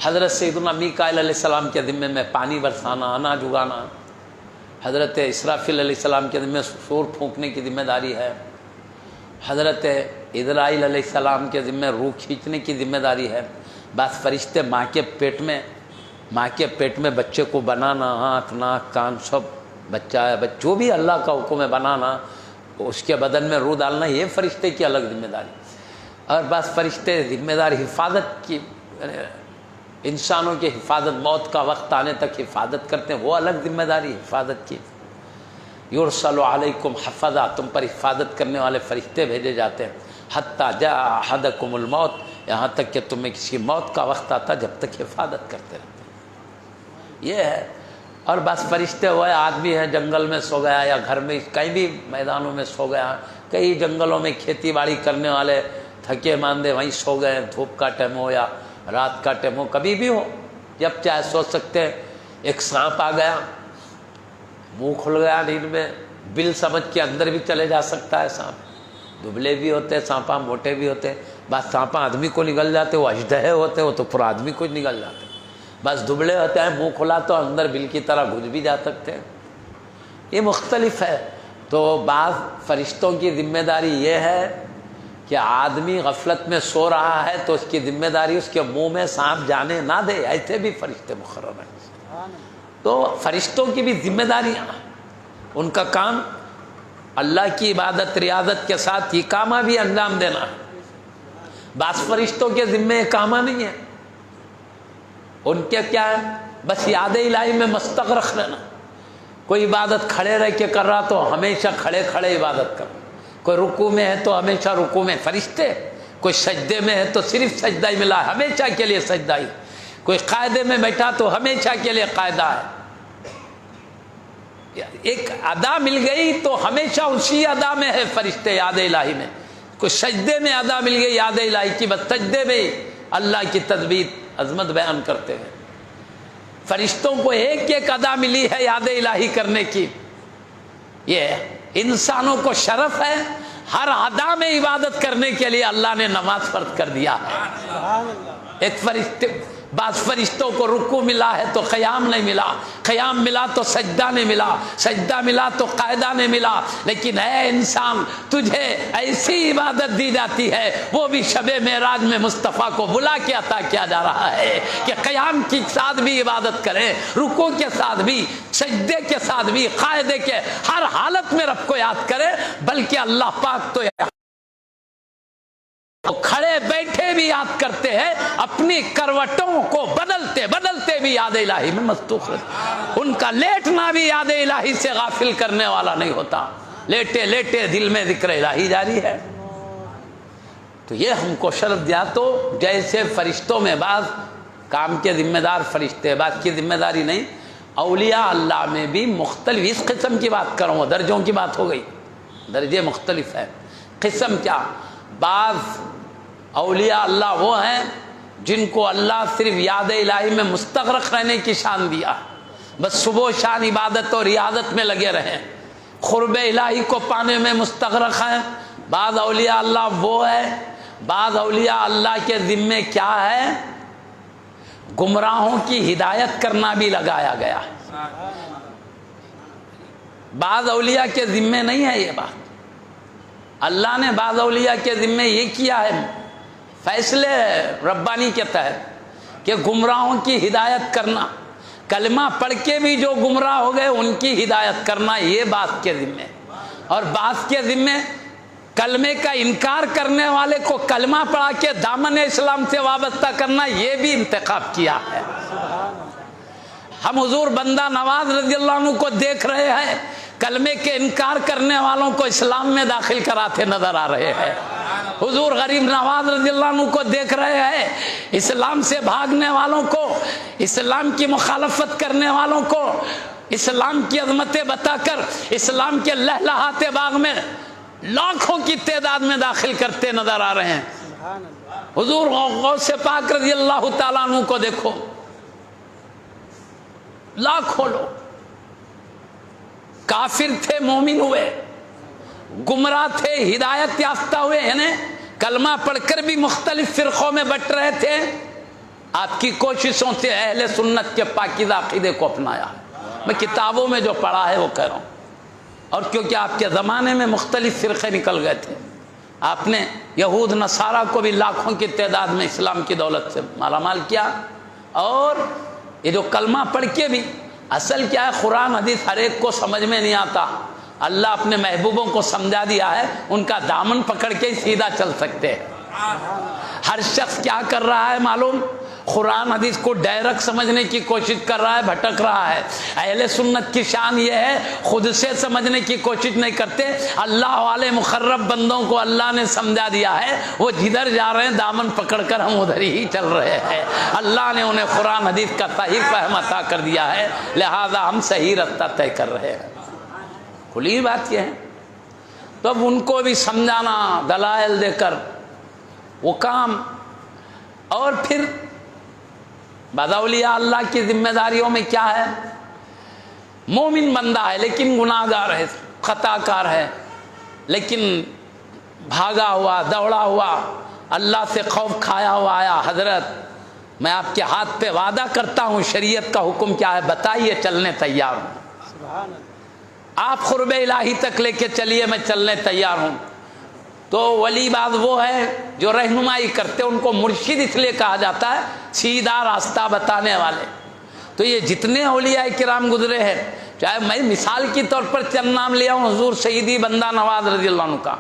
حضرت سیدنا میکائیل علیہ السلام کے ذمے میں پانی برسانا, اناج اگانا, حضرت اسرافیل علیہ السلام کے ذمے میں سور پھونکنے کی ذمہ داری ہے, حضرت اسرائیل علیہ السلام کے ذمے روح کھینچنے کی ذمہ داری ہے. بعض فرشتے ماں کے پیٹ میں بچے کو بنانا, آنکھ ناک کان سب بچہ ہے, جو بھی اللہ کا حکم ہے بنانا, اس کے بدن میں روح ڈالنا, یہ فرشتے کی الگ ذمہ داری. اور بعض فرشتے ذمہ داری حفاظت کی, انسانوں کی حفاظت, موت کا وقت آنے تک حفاظت کرتے ہیں, وہ الگ ذمہ داری حفاظت کی. یرسل علیکم حفظا, تم پر حفاظت کرنے والے فرشتے بھیجے جاتے ہیں. حتی جاء احدکم الموت, یہاں تک کہ تمہیں کسی موت کا وقت آتا جب تک حفاظت کرتے رہتے ہیں. یہ ہے. اور بس فرشتے ہوئے آدمی ہیں جنگل میں سو گیا یا گھر میں کہیں بھی میدانوں میں سو گیا, کئی جنگلوں میں کھیتی باڑی کرنے والے تھکے ماندے وہیں سو گئے, دھوپ کا ٹائم ہو یا رات کا ٹائم ہو, کبھی بھی ہو, جب چاہے سو سکتے ہیں. ایک سانپ آ گیا, منہ کھل گیا نیند میں, بل سمجھ کے اندر بھی چلے جا سکتا ہے. سانپ دبلے بھی ہوتے, سانپا موٹے بھی ہوتے, بس سانپا آدمی کو نگل جاتے, وہ اژدہے ہوتے وہ تو پورا آدمی کو نگل جاتے. بس دبلے ہوتے ہیں, منہ کھلا تو اندر بل کی طرح گھس بھی جا سکتے ہیں. یہ مختلف ہے. تو بعض فرشتوں کی ذمہ داری یہ ہے کہ آدمی غفلت میں سو رہا ہے تو اس کی ذمہ داری اس کے منہ میں سانپ جانے نہ دے, ایسے بھی فرشتے مقرر ہیں. تو فرشتوں کی بھی ذمہ داریاں, ان کا کام اللہ کی عبادت ریاضت کے ساتھ اقامہ بھی انجام دینا ہے. بعض فرشتوں کے ذمہ اقامہ نہیں ہے, ان کے کیا ہے, بس یاد الہی میں مستغرق رہنا. کوئی عبادت کھڑے رہ کے کر رہا تو ہمیشہ کھڑے کھڑے عبادت کر, کوئی رکوع میں ہے تو ہمیشہ رکوع میں فرشتے, کوئی سجدے میں ہے تو صرف سجدہ ہی ملا, ہمیشہ کے لیے سجدہ ہی, کوئی قاعدے میں بیٹھا تو ہمیشہ کے لیے قاعدہ ہے. ایک ادا مل گئی تو ہمیشہ اسی ادا میں ہے فرشتے یاد الہی میں. کوئی سجدے میں ادا مل گئی یاد الہی کی, بس سجدے میں اللہ کی تسبیح عظمت بیان کرتے ہیں. فرشتوں کو ایک ایک ادا ملی ہے یاد الہی کرنے کی. یہ انسانوں کو شرف ہے, ہر ادا میں عبادت کرنے کے لیے اللہ نے نماز فرض کر دیا ہے. ایک فرشتے, بعض فرشتوں کو رکوع ملا ہے تو قیام نہیں ملا, قیام ملا تو سجدہ نہیں ملا, سجدہ ملا تو قاعدہ نہیں ملا. لیکن اے انسان, تجھے ایسی عبادت دی جاتی ہے, وہ بھی شب معراج میں مصطفیٰ کو بلا کے عطا کیا جا رہا ہے کہ قیام کے ساتھ بھی عبادت کریں, رکوع کے ساتھ بھی, سجدے کے ساتھ بھی, قاعدے کے ہر حالت میں رب کو یاد کرے. بلکہ اللہ پاک تو وہ کھڑے بیٹھے بھی یاد کرتے ہیں، اپنی کروٹوں کو بدلتے بدلتے بھی یاد الہی میں مستوق رہتے، ان کا لیٹنا بھی یاد الہی سے غافل کرنے والا نہیں ہوتا، لیٹے لیٹے دل میں ذکر الہی جاری ہے۔ تو یہ ہم کو شرف دیا، تو جیسے فرشتوں میں بعض کام کے ذمہ دار فرشتے، بعض کی ذمہ داری نہیں، اولیاء اللہ میں بھی مختلف، اس قسم کی بات کروں گا، درجوں کی بات ہو گئی، درجے مختلف ہیں۔ قسم کیا؟ بعض اولیاء اللہ وہ ہیں جن کو اللہ صرف یاد الہی میں مستغرق رہنے کی شان دیا، بس صبح و شام عبادت اور ریاضت میں لگے رہیں، قرب الہی کو پانے میں مستغرق ہیں۔ بعض اولیاء اللہ وہ ہے، بعض اولیاء اللہ کے ذمے کیا ہے؟ گمراہوں کی ہدایت کرنا بھی لگایا گیا ہے۔ بعض اولیاء کے ذمے نہیں ہے یہ بات، اللہ نے بعض اولیاء کے ذمے یہ کیا ہے فیصلے ربانی کے تحت کہ گمراہوں کی ہدایت کرنا، کلمہ پڑھ کے بھی جو گمراہ ہو گئے ان کی ہدایت کرنا، یہ بات کے ذمے، اور بعض کے ذمے کلمے کا انکار کرنے والے کو کلمہ پڑھا کے دامن اسلام سے وابستہ کرنا، یہ بھی انتخاب کیا ہے۔ ہم حضور بندہ نواز رضی اللہ عنہ کو دیکھ رہے ہیں، کلمے کے انکار کرنے والوں کو اسلام میں داخل کراتے نظر آ رہے ہیں۔ حضور غریب نواز رضی اللہ عنہ کو دیکھ رہے ہیں، اسلام سے بھاگنے والوں کو، اسلام کی مخالفت کرنے والوں کو اسلام کی عظمتیں بتا کر اسلام کے لہلہاتے باغ میں لاکھوں کی تعداد میں داخل کرتے نظر آ رہے ہیں۔ حضور غوث پاک رضی اللہ تعالیٰ عنہ کو دیکھو، لاکھوں لوگ کافر تھے مومن ہوئے، گمراہ تھے ہدایت یافتہ ہوئے، یعنی کلمہ پڑھ کر بھی مختلف فرقوں میں بٹ رہے تھے۔ آپ کی کوششوں سے اہل سنت کے پاکیزہ عقیدے کو اپنایا، میں کتابوں میں جو پڑھا ہے وہ کہہ رہا ہوں، اور کیونکہ آپ کے زمانے میں مختلف فرقے نکل گئے تھے، آپ نے یہود نصارہ کو بھی لاکھوں کی تعداد میں اسلام کی دولت سے مالا مال کیا، اور یہ جو کلمہ پڑھ کے بھی اصل کیا ہے، قرآن حدیث ہر ایک کو سمجھ میں نہیں آتا، اللہ اپنے محبوبوں کو سمجھا دیا ہے، ان کا دامن پکڑ کے ہی سیدھا چل سکتے ہیں۔ ہر شخص کیا کر رہا ہے معلوم؟ قرآن حدیث کو ڈائریکٹ سمجھنے کی کوشش کر رہا ہے، بھٹک رہا ہے۔ اہل سنت کی شان یہ ہے خود سے سمجھنے کی کوشش نہیں کرتے، اللہ والے مقرب بندوں کو اللہ نے سمجھا دیا ہے، وہ جدھر جا رہے ہیں دامن پکڑ کر ہم ادھر ہی چل رہے ہیں، اللہ نے انہیں قرآن حدیث کا صحیح فہم عطا کر دیا ہے، لہذا ہم صحیح رستہ طے کر رہے ہیں۔ کھلی بات یہ ہے، تو اب ان کو بھی سمجھانا دلائل دے کر وہ کام، اور پھر بعض اولیاء اللہ کی ذمہ داریوں میں کیا ہے؟ مومن بندہ ہے لیکن گناہ گار ہے، خطا کار ہے، لیکن بھاگا ہوا دوڑا ہوا اللہ سے خوف کھایا ہوا آیا، حضرت میں آپ کے ہاتھ پہ وعدہ کرتا ہوں شریعت کا حکم کیا ہے بتائیے، چلنے تیار ہوں، آپ قرب الہی تک لے کے چلیے میں چلنے تیار ہوں۔ تو ولی بعض وہ ہے جو رہنمائی کرتے، ان کو مرشد اس لیے کہا جاتا ہے، سیدھا راستہ بتانے والے۔ تو یہ جتنے اولیاء کرام گزرے ہیں، چاہے میں مثال کے طور پر چند نام لیا ہوں، حضور سیدی بندہ نواز رضی اللہ عنہ کا،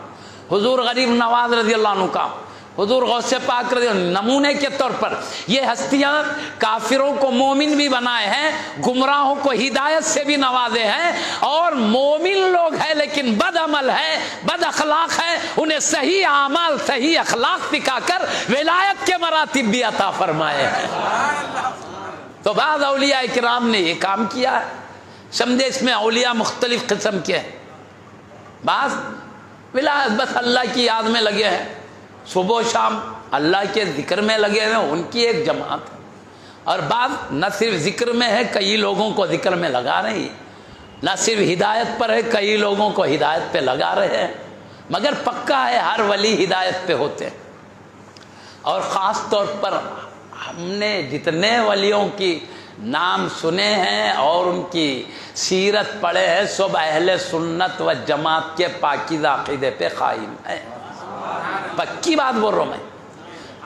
حضور غریب نواز رضی اللہ عنہ کا، حضور غوث پاک رضی اللہ عنہ، نمونے کے طور پر یہ ہستیاں کافروں کو مومن بھی بنائے ہیں، گمراہوں کو ہدایت سے بھی نوازے ہیں، اور مومن لوگ ہیں لیکن بد عمل ہے، بد اخلاق ہے، انہیں صحیح اعمال صحیح اخلاق سکھا کر ولایت کے مراتب بھی عطا فرمائے ہیں۔ تو بعض اولیاء کرام نے یہ کام کیا ہے، سمجھے اس میں اولیاء مختلف قسم کے ہیں، بعض ولایت بس اللہ کی یاد میں لگے ہیں، صبح و شام اللہ کے ذکر میں لگے ہوئے، ان کی ایک جماعت ہے، اور بعض نہ صرف ذکر میں ہے، کئی لوگوں کو ذکر میں لگا رہے ہیں، نہ صرف ہدایت پر ہے، کئی لوگوں کو ہدایت پہ لگا رہے ہیں، مگر پکا ہے ہر ولی ہدایت پہ ہوتے ہیں، اور خاص طور پر ہم نے جتنے ولیوں کی نام سنے ہیں اور ان کی سیرت پڑھے ہیں، سب اہل سنت و جماعت کے پاکیزہ عقیدے پہ قائم ہیں، پکی بات بول رہا ہوں میں،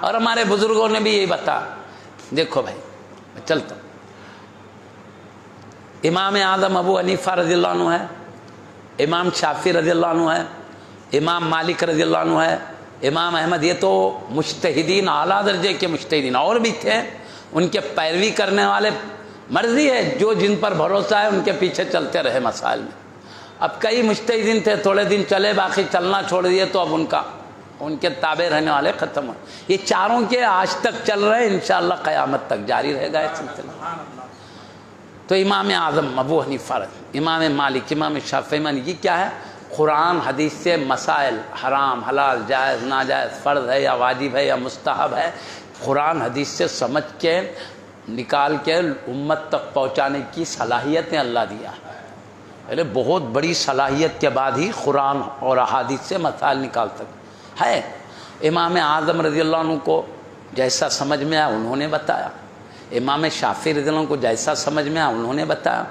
اور ہمارے بزرگوں نے بھی یہی بتا۔ دیکھو بھائی میں چلتا ہوں، امام اعظم ابو حنیفہ رضی اللہ عنہ ہے، امام شافعی رضی اللہ عنہ ہے، امام مالک رضی اللہ عنہ ہے، امام احمد یہ تو مجتہدین اعلیٰ درجے کے مجتہدین اور بھی تھے، ان کے پیروی کرنے والے، مرضی ہے جو جن پر بھروسہ ہے ان کے پیچھے چلتے رہے مسائل میں۔ اب کئی مجتہدین تھے، تھوڑے دن چلے باقی چلنا چھوڑ دیے، تو اب ان کے تابع رہنے والے ختم ہوئے۔ یہ چاروں کے آج تک چل رہے ہیں، انشاءاللہ قیامت تک جاری رہے گا یہ سلسلہ۔ تو امام اعظم ابو حنیفہ، امام مالک، امام شافعی، یہ کیا ہے؟ قرآن حدیث سے مسائل حرام حلال جائز ناجائز فرض ہے یا واجب ہے یا مستحب ہے، قرآن حدیث سے سمجھ کے نکال کے امت تک پہنچانے کی صلاحیتیں اللہ دیا ہے۔ پہلے بہت بڑی صلاحیت کے بعد ہی قرآن اور احادیث سے مسائل نکال سکتے ہے۔ امام اعظم رضی اللہ عنہ کو جیسا سمجھ میں آیا انہوں نے بتایا، امام شافعی رضی اللہ عنہ کو جیسا سمجھ میں آیا انہوں نے بتایا،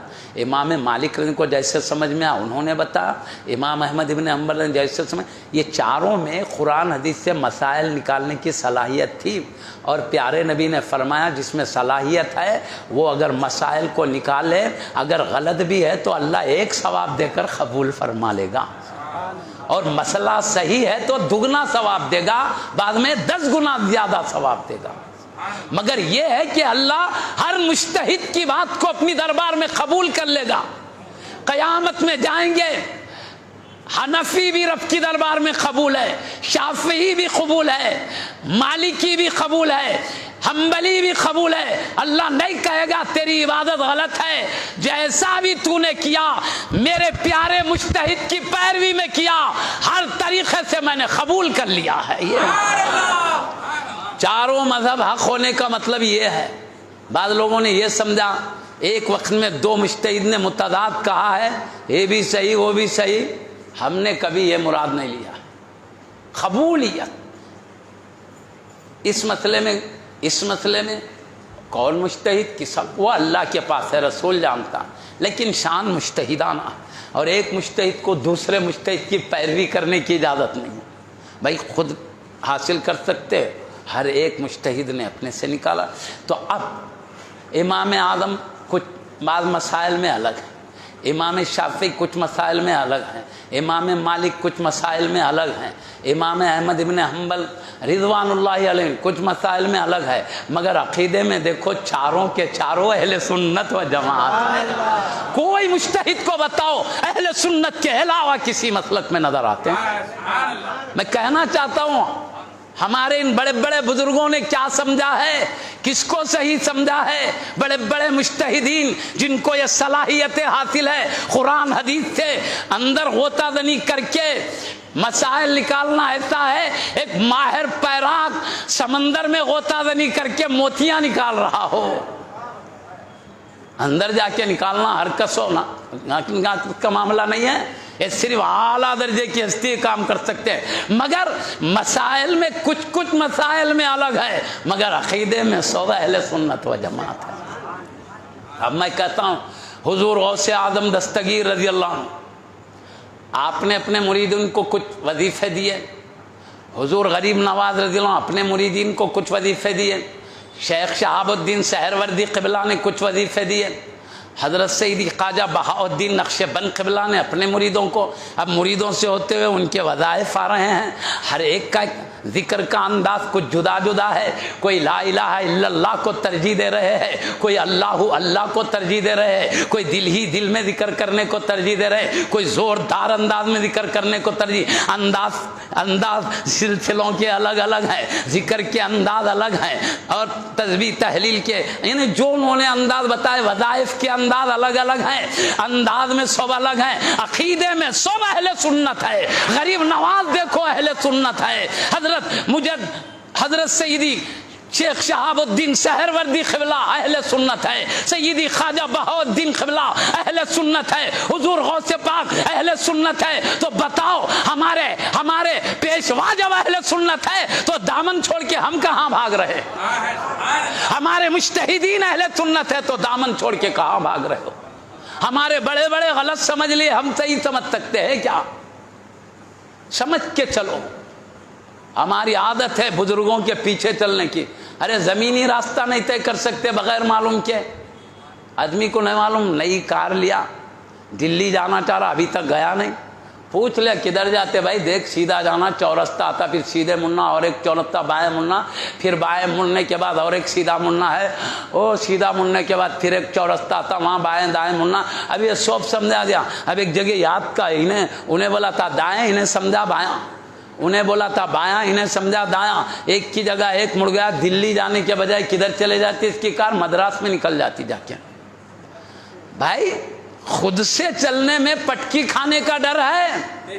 امام مالک رضی اللہ عنہ کو جیسے سمجھ میں آیا انہوں نے بتایا، امام احمد ابن حنبل نے جیسے سمجھ، یہ چاروں میں قرآن حدیث سے مسائل نکالنے کی صلاحیت تھی۔ اور پیارے نبی نے فرمایا جس میں صلاحیت ہے وہ اگر مسائل کو نکالے، اگر غلط بھی ہے تو اللہ ایک ثواب دے کر قبول فرما لے گا، اور مسئلہ صحیح ہے تو دگنا ثواب دے گا، بعد میں 10 گنا زیادہ ثواب دے گا۔ مگر یہ ہے کہ اللہ ہر مجتہد کی بات کو اپنی دربار میں قبول کر لے گا۔ قیامت میں جائیں گے، حنفی بھی رب کی دربار میں قبول ہے، شافعی بھی قبول ہے، مالکی بھی قبول ہے، حنبلی بھی قبول ہے۔ اللہ نہیں کہے گا تیری عبادت غلط ہے، جیسا بھی تو نے کیا میرے پیارے مجتہد کی پیروی میں کیا، ہر طریقے سے میں نے قبول کر لیا ہے۔ یہ چاروں مذہب حق ہونے کا مطلب یہ ہے۔ بعض لوگوں نے یہ سمجھا ایک وقت میں 2 مجتہد نے متضاد کہا ہے، یہ بھی صحیح وہ بھی صحیح، ہم نے کبھی یہ مراد نہیں لیا۔ قبولیت اس مسئلے میں کون مجتہد کی سب وہ اللہ کے پاس ہے، رسول جانتا، لیکن شان مجتہدانہ، اور ایک مجتہد کو دوسرے مجتہد کی پیروی کرنے کی اجازت نہیں ہے۔ بھائی خود حاصل کر سکتے، ہر ایک مجتہد نے اپنے سے نکالا۔ تو اب امام اعظم کچھ بعض مسائل میں الگ ہیں، امام شافعی کچھ مسائل میں الگ ہیں، امام مالک کچھ مسائل میں الگ ہیں، امام احمد ابن حنبل رضوان اللہ علیہ کچھ مسائل میں الگ ہے، مگر عقیدے میں دیکھو چاروں کے چاروں اہل سنت و جماعت ہیں۔ کوئی مجتہد کو بتاؤ اہل سنت کے علاوہ کسی مسلک میں نظر آتے ہیں؟ میں کہنا چاہتا ہوں ہمارے ان بڑے بڑے بزرگوں نے کیا سمجھا ہے، کس کو صحیح سمجھا ہے؟ بڑے بڑے مجتہدین جن کو یہ صلاحیت حاصل ہے قرآن حدیث سے اندر غوطہ زنی کر کے مسائل نکالنا، ایسا ہے ایک ماہر پیراک سمندر میں غوطہ زنی کر کے موتیاں نکال رہا ہو، اندر جا کے نکالنا ہر کس ہونا کا معاملہ نہیں ہے، یہ صرف اعلیٰ درجے کی ہستی کام کر سکتے ہیں۔ مگر مسائل میں کچھ مسائل میں الگ ہے، مگر عقیدے میں سب اہل سنت و جماعت ہے۔ اب میں کہتا ہوں حضور غوث اعظم دستگیر رضی اللہ عنہ، آپ نے اپنے مریدین کو کچھ وظیفے دیے، حضور غریب نواز رضی اللہ عنہ اپنے مریدین کو کچھ وظیفے دیے، شیخ شہاب الدین سہروردی قبلہ نے کچھ وظیفے دیے، حضرت سیدی خواجہ بہاؤالدین نقشبند قبلہ نے اپنے مریدوں کو، اب مریدوں سے ہوتے ہوئے ان کے وظائف آ رہے ہیں، ہر ایک کا ذکر کا انداز کچھ جدا جدا ہے، کوئی لا الہ الا اللہ کو ترجیح دے رہے ہیں، کوئی اللہ کو ترجیح دے رہے ہیں، کوئی دل ہی دل میں ذکر کرنے کو ترجیح دے رہے ہیں، کوئی زوردار انداز میں ذکر کرنے کو ترجیح، انداز سلسلوں کے الگ الگ ہیں، ذکر کے انداز الگ ہیں، اور تسبیح تحلیل کے یعنی جو انہوں نے انداز بتائے، وظائف کے انداز الگ الگ ہیں، انداز میں سب الگ ہیں، عقیدے میں سب اہل سنت ہے۔ غریب نواز دیکھو اہل سنت ہے، حضرت سیدی شیخ شہاب الدین سہروردی قبلہ اہل سنت ہے، سیدی خواجہ بہاؤالدین قبلہ اہل سنت ہے، حضور غوث پاک اہل سنت ہے۔ تو بتاؤ ہمارے پیشوا جب اہل سنت ہے تو دامن چھوڑ کے ہم کہاں بھاگ رہے؟ ہمارے مجتہدین اہل سنت ہے تو دامن چھوڑ کے کہاں بھاگ رہے ہو؟ ہمارے بڑے بڑے غلط سمجھ لیے، ہم صحیح سمجھ سکتے ہیں کیا؟ سمجھ کے چلو۔ ہماری عادت ہے بزرگوں کے پیچھے چلنے کی، ارے زمینی راستہ نہیں طے کر سکتے بغیر معلوم کے، آدمی کو نہیں معلوم، نئی کار لیا، دلی جانا چاہ رہا ابھی تک گیا نہیں، پوچھ لے کدھر جاتے بھائی، دیکھ سیدھا جانا، چورستہ آتا، پھر سیدھے مڑنا، اور ایک چورستہ بائیں مڑنا، پھر بائیں مڑنے کے بعد اور ایک سیدھا مڑنا ہے، وہ سیدھا مڑنے کے بعد پھر ایک چورستہ آتا، وہاں بائیں دائیں مڑنا۔ اب یہ سب سمجھا دیا۔ اب ایک جگہ یاد کا، انہیں بولا تھا دائیں، انہیں سمجھا بایاں، انہیں بولا تھا بایاں، انہیں سمجھا دایاں۔ ایک کی جگہ ایک مڑ گیا، دلی جانے کے بجائے کدھر چلے جاتی اس کی کار؟ مدراس میں نکل جاتی جا کے۔ بھائی خود سے چلنے میں پٹکی کھانے کا ڈر ہے،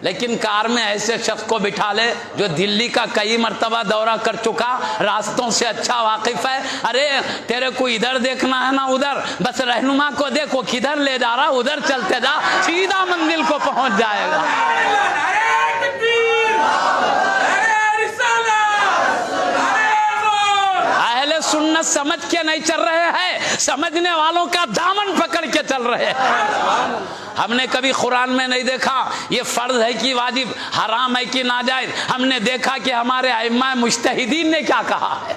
لیکن کار میں ایسے شخص کو بٹھا لے جو دلی کا کئی مرتبہ دورہ کر چکا، راستوں سے اچھا واقف ہے۔ ارے تیرے کو ادھر دیکھنا ہے نا ادھر، بس رہنما کو دیکھو کدھر لے جا رہا، ادھر چلتے جا، سیدھا منزل کو پہنچ جائے گا۔ اہل سنت سمجھ کے نہیں چل رہے ہیں، سمجھنے والوں کا دامن پکڑ کے چل رہے ہیں۔ ہم نے کبھی قرآن میں نہیں دیکھا یہ فرض ہے کہ واجب، حرام ہے کہ ناجائز۔ ہم نے دیکھا کہ ہمارے ائمہ مجتہدین نے کیا کہا ہے۔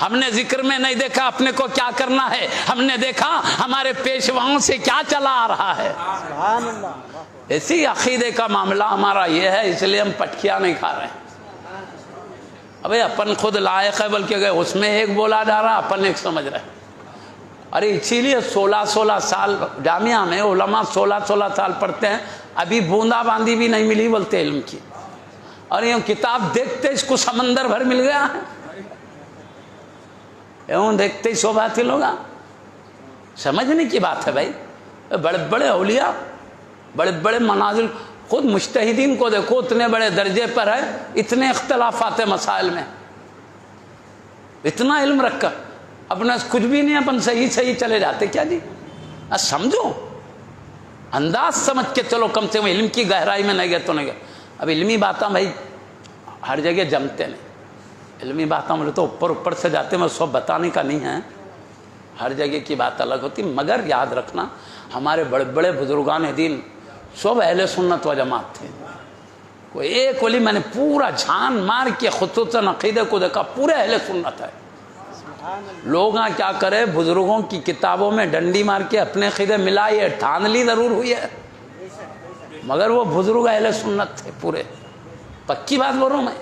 ہم نے ذکر میں نہیں دیکھا اپنے کو کیا کرنا ہے، ہم نے دیکھا ہمارے پیشواؤں سے کیا چلا آ رہا ہے۔ اسی عقیدے کا معاملہ ہمارا یہ ہے، اس لیے ہم پٹکیاں نہیں کھا رہے ہیں۔ ابھی اپن خود لائق ہے، بلکہ گئے اس میں ایک بولا جا رہا، اپن ایک سمجھ رہے۔ ارے اسی لیے 16 سال جامعہ میں علماء 16 سال پڑھتے ہیں، ابھی بوندا باندی بھی نہیں ملی بولتے علم کی، اور یہ کتاب دیکھتے اس کو سمندر بھر مل گیا ہے، یوں دیکھتے ہی شوبہ حاصل ہوگا۔ سمجھنے کی بات ہے بھائی، بڑے بڑے اولیاء، بڑے بڑے منازل، خود مجتہدین کو دیکھو اتنے بڑے درجے پر ہے، اتنے اختلافات مسائل میں، اتنا علم رکھ کر اپنا کچھ بھی نہیں، اپن صحیح چلے جاتے کیا جی؟ سمجھو، انداز سمجھ کے چلو، کم سے کم علم کی گہرائی میں نہیں گئے تو نہیں گئے۔ اب علمی باتیں بھائی ہر جگہ جمتے نہیں، علمی باتیں بولے تو اوپر سے جاتے، میں سب بتانے کا نہیں ہے، ہر جگہ کی بات الگ ہوتی، مگر یاد رکھنا ہمارے بڑے بڑے بزرگان دین سب اہل سنت و جماعت تھے۔ کوئی ایک ولی میں نے پورا جھان مار کے خصوصاً عقیدے کو دیکھا، پورے اہل سنت ہے۔ لوگ کیا کرے، بزرگوں کی کتابوں میں ڈنڈی مار کے اپنے عقیدے ملائے، ٹھان لی ضرور ہوئی ہے، مگر وہ بزرگ اہل سنت تھے پورے، پکی بات بول رہا ہوں میں۔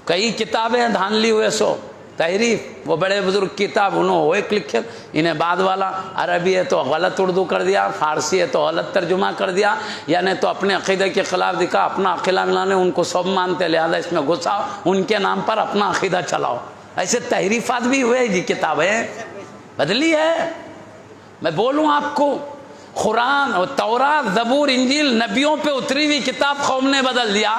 کئی کتابیں دھان لی ہوئے، سو تحریف، وہ بڑے بزرگ کتاب انہوں وہ ایک لکھے، انہیں بعد والا عربی ہے تو غلط اردو کر دیا، فارسی ہے تو غلط ترجمہ کر دیا، یعنی تو اپنے عقیدے کے خلاف دکھا، اپنا عقیدہ ملانے ان کو سب مانتے، لہذا اس میں گھساؤ، ان کے نام پر اپنا عقیدہ چلاؤ۔ ایسے تحریفات بھی ہوئے جی، کتابیں بدلی ہے۔ میں بولوں آپ کو، قرآن اور تورات زبور انجیل نبیوں پہ اتری ہوئی کتاب قوم نے بدل دیا،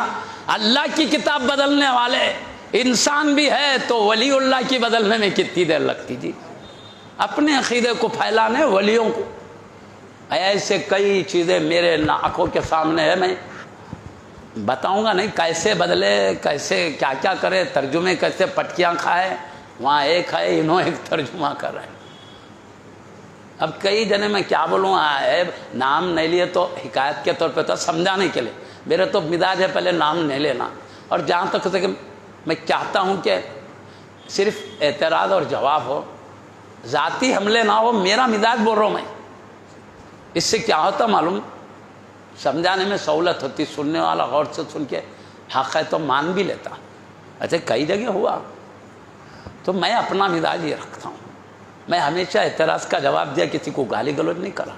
اللہ کی کتاب بدلنے والے انسان بھی ہے تو ولی اللہ کی بدلنے میں کتنی دیر لگتی جی؟ اپنے عقیدے کو پھیلانے ولیوں کو، ایسے کئی چیزیں میرے آنکھوں کے سامنے ہے، میں بتاؤں گا نہیں کیسے بدلے، کیسے کیا کیا کرے، ترجمے کیسے پٹکیاں کھائے، وہاں ایک ہے انہوں ایک ترجمہ کر رہے ہیں۔ اب کئی جنے میں کیا بولوں، نام نہیں لیے تو حکایت کے طور پہ تو سمجھانے کے لیے، میرے تو مزاج ہے پہلے نام نہیں لینا، اور جہاں تک کہ میں چاہتا ہوں کہ صرف اعتراض اور جواب ہو، ذاتی حملے نہ ہو، میرا مزاج بول رہا ہوں میں۔ اس سے کیا ہوتا معلوم، سمجھانے میں سہولت ہوتی، سننے والا غور سے سن کے حق ہے تو مان بھی لیتا۔ اچھا کئی جگہ ہوا تو میں اپنا مزاج یہ رکھتا ہوں، میں ہمیشہ اعتراض کا جواب دیا، کسی کو گالی گلوچ نہیں کرا۔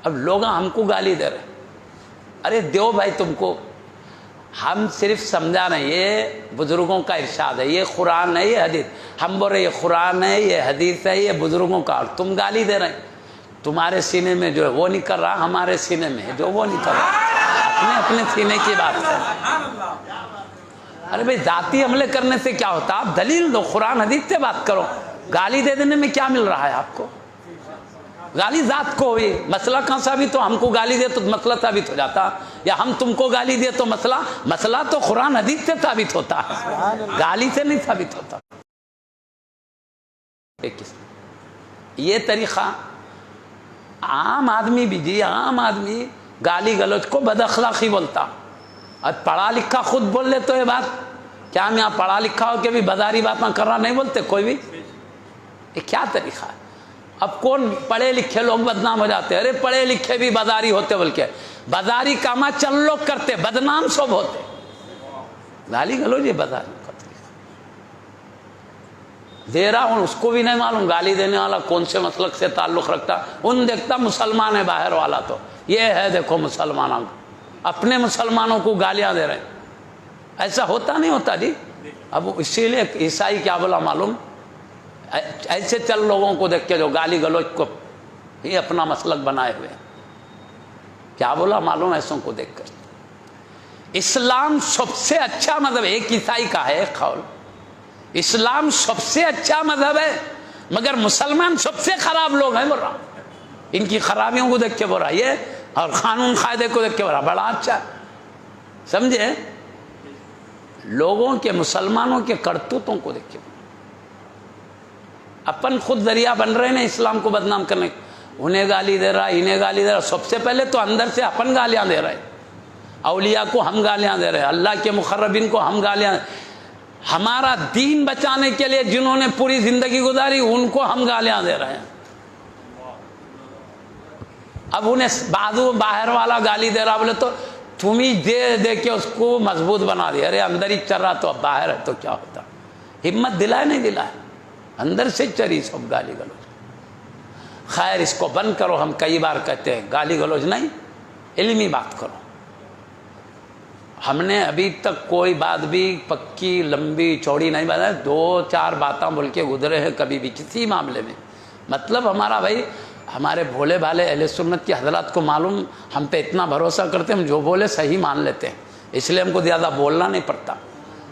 اب لوگ ہم کو گالی دے رہے، ارے دیو بھائی تم کو، ہم صرف سمجھا نہیں، یہ بزرگوں کا ارشاد ہے، یہ قرآن ہے، یہ حدیث، ہم بول رہے یہ قرآن ہے، یہ حدیث ہے، یہ بزرگوں کا، اور تم گالی دے رہے ہیں۔ تمہارے سینے میں جو ہے وہ نہیں کر رہا، ہمارے سینے میں ہے جو وہ نہیں کر رہا، اپنے سینے کی بات ہے۔ ارے بھائی ذاتی حملے کرنے سے کیا ہوتا، آپ دلیل دو، قرآن حدیث سے بات کرو، گالی دے دینے میں کیا مل رہا ہے آپ کو؟ گالی ذات کو ہوئی، مسئلہ کہاں ثابت ہو، ہم کو گالی دے تو مسئلہ ثابت ہو جاتا، یا ہم تم کو گالی دے تو مسئلہ تو قرآن حدیث سے ثابت ہوتا ہے، گالی سے نہیں ثابت ہوتا۔ یہ طریقہ عام آدمی بھی جی، عام آدمی گالی گلوچ کو بد اخلاقی بولتا، اور پڑھا لکھا خود بول لے تو یہ بات کیا، ہم یہاں پڑھا لکھا ہو کہ بھی بازاری باتیں کر رہا نہیں بولتے کوئی بھی، یہ کیا طریقہ ہے؟ اب کون پڑھے لکھے لوگ بدنام ہو جاتے ہیں؟ ارے پڑھے لکھے بھی بازاری ہوتے، بلکہ بازاری کاما چند لوگ کرتے، بدنام سب ہوتے. گالی گلوچ یہ بازاری کا طریقہ دے رہا ہوں، اس کو بھی نہیں معلوم گالی دینے والا کون سے مسلک سے تعلق رکھتا. ان دیکھتا مسلمان ہے باہر والا، تو یہ ہے دیکھو مسلمانوں کو، اپنے مسلمانوں کو گالیاں دے رہے ہیں. ایسا ہوتا نہیں ہوتا جی. اب اسی لیے عیسائی کیا بولا معلوم؟ ایسے چل لوگوں کو دیکھ کے جو گالی گلوچ کو ہی اپنا مسلک بنائے ہوئے ہیں. کیا بولا معلوم ایسوں کو دیکھ کر؟ اسلام سب سے اچھا مذہب، ایک عیسائی کا ہے ایک قول، اسلام سب سے اچھا مذہب ہے مگر مسلمان سب سے خراب لوگ ہیں. بول رہا ان کی خرابیوں کو دیکھ کے بول رہا یہ، اور قانون قاعدے کو دیکھ کے بول رہا بڑا اچھا. سمجھے؟ لوگوں کے، مسلمانوں کے کرتوتوں کو دیکھ کے اپن خود ذریعہ بن رہے ہیں اسلام کو بدنام کرنے. انہیں گالی دے رہا، انہیں گالی دے رہا. سب سے پہلے تو اندر سے اپن گالیاں دے رہے، اولیاء کو ہم گالیاں دے رہے، اللہ کے مقربین کو ہم گالیاں. ہمارا دین بچانے کے لیے جنہوں نے پوری زندگی گزاری ان کو ہم گالیاں دے رہے ہیں. اب انہیں بازو باہر والا گالی دے رہا، بولے تو تم ہی دے دے کے اس کو مضبوط بنا دیا. ارے اندر ہی چل رہا تو اب باہر ہے تو کیا ہوتا؟ ہمت دلائے نہیں دلائے؟ اندر سے چری سب گالی گلوچ. خیر اس کو بند کرو. ہم کئی بار کہتے ہیں گالی گلوچ نہیں، علمی بات کرو. ہم نے ابھی تک کوئی بات بھی پکی لمبی چوڑی نہیں بتائی، 2-4 باتیں بول کے گزرے ہیں کبھی بھی کسی معاملے میں. مطلب ہمارا بھائی، ہمارے بھولے بھالے اہل سنت کے حضرات کو معلوم، ہم پہ اتنا بھروسہ کرتے ہیں، ہم جو بولے صحیح مان لیتے ہیں، اس لیے ہم کو زیادہ بولنا نہیں پڑتا.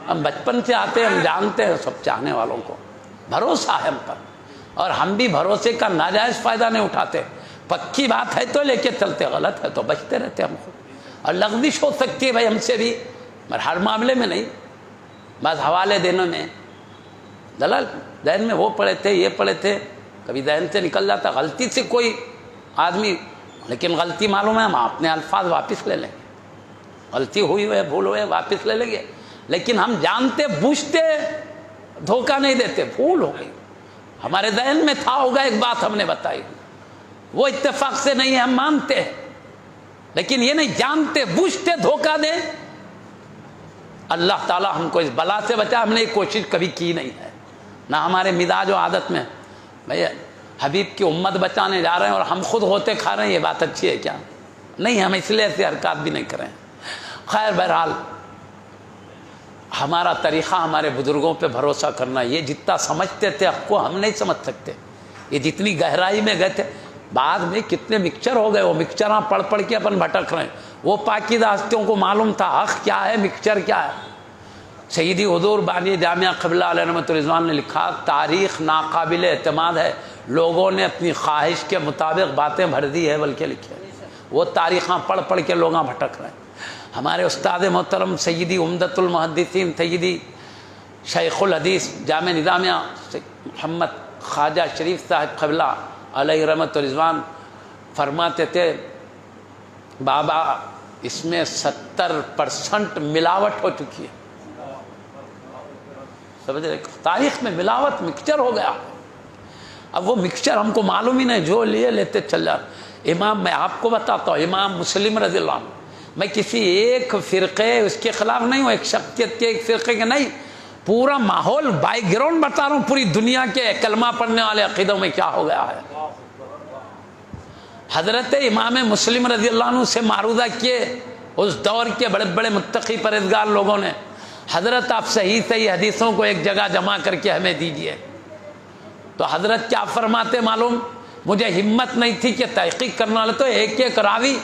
ہم بچپن سے آتے ہیں، ہم جانتے ہیں سب چاہنے والوں کو بھروسہ ہے ہم پر، اور ہم بھی بھروسے کا ناجائز فائدہ نہیں اٹھاتے. پکی بات ہے تو لے کے چلتے، غلط ہے تو بچتے رہتے ہم خود. اور لغزش ہو سکتی ہے بھائی ہم سے بھی، مگر ہر معاملے میں نہیں. بس حوالے دینے میں دلال ذہن میں وہ پڑے تھے یہ پڑے تھے، کبھی ذہن سے نکل جاتا غلطی سے کوئی آدمی، لیکن غلطی معلوم ہے ہم اپنے الفاظ واپس لے لیں گے. غلطی ہوئی ہوئے بھول ہوئے واپس لے لیں گے، لیکن ہم جانتے بوجھتے دھوکہ نہیں دیتے. بھول ہو گئی ہمارے ذہن میں تھا ہوگا، ایک بات ہم نے بتائی، وہ اتفاق سے نہیں ہے ہم مانتے ہیں، لیکن یہ نہیں جانتے بوجھتے دھوکہ دیں. اللہ تعالی ہم کو اس بلا سے بچا. ہم نے یہ کوشش کبھی کی نہیں ہے، نہ ہمارے مزاج و عادت میں. بھائی حبیب کی امت بچانے جا رہے ہیں اور ہم خود ہوتے کھا رہے ہیں، یہ بات اچھی ہے کیا؟ نہیں، ہم اس لیے ایسی حرکات بھی نہیں کریں. خیر بہرحال ہمارا طریقہ ہمارے بزرگوں پہ بھروسہ کرنا. یہ جتنا سمجھتے تھے اب کو ہم نہیں سمجھ سکتے، یہ جتنی گہرائی میں گئے تھے. بعد میں کتنے مکسچر ہو گئے، وہ مکسچراں پڑھ پڑھ کے اپن بھٹک رہے ہیں. وہ پاکیزہ ہستیوں کو معلوم تھا حق کیا ہے، مکسچر کیا ہے. سیدی حضور بانی جامعہ قبلہ علیہ رحمۃ رضوان نے لکھا، تاریخ ناقابل اعتماد ہے، لوگوں نے اپنی خواہش کے مطابق باتیں بھر دی ہے، بلکہ لکھے وہ تاریخاں پڑھ پڑھ کے لوگاں بھٹک رہے ہیں. ہمارے استاد محترم سیدی عمدۃ المحدثین سیدی شیخ الحدیث جامع نظامیہ محمد خواجہ شریف صاحب قبلہ علیہ رحمۃ رضوان فرماتے تھے، بابا اس میں 70% ملاوٹ ہو چکی ہے. سمجھ رہے؟ تاریخ میں ملاوٹ، مکسچر ہو گیا. اب وہ مکسچر ہم کو معلوم ہی نہیں، جو لیے لیتے چل جا. امام، میں آپ کو بتاتا ہوں، امام مسلم رضی اللہ عنہ، میں کسی ایک فرقے اس کے خلاف نہیں ہوں، ایک شخصیت کے ایک فرقے کے نہیں، پورا ماحول بائی گراؤنڈ بتا رہا ہوں. پوری دنیا کے کلمہ پڑھنے والے عقیدوں میں کیا ہو گیا ہے. حضرت امام مسلم رضی اللہ عنہ سے معروضہ کیے اس دور کے بڑے بڑے متقی پرہیزگار لوگوں نے، حضرت آپ صحیح حدیثوں کو ایک جگہ جمع کر کے ہمیں دیجیے. تو حضرت کیا فرماتے معلوم؟ مجھے ہمت نہیں تھی کہ تحقیق کرنے والے، تو ایک ایک راوی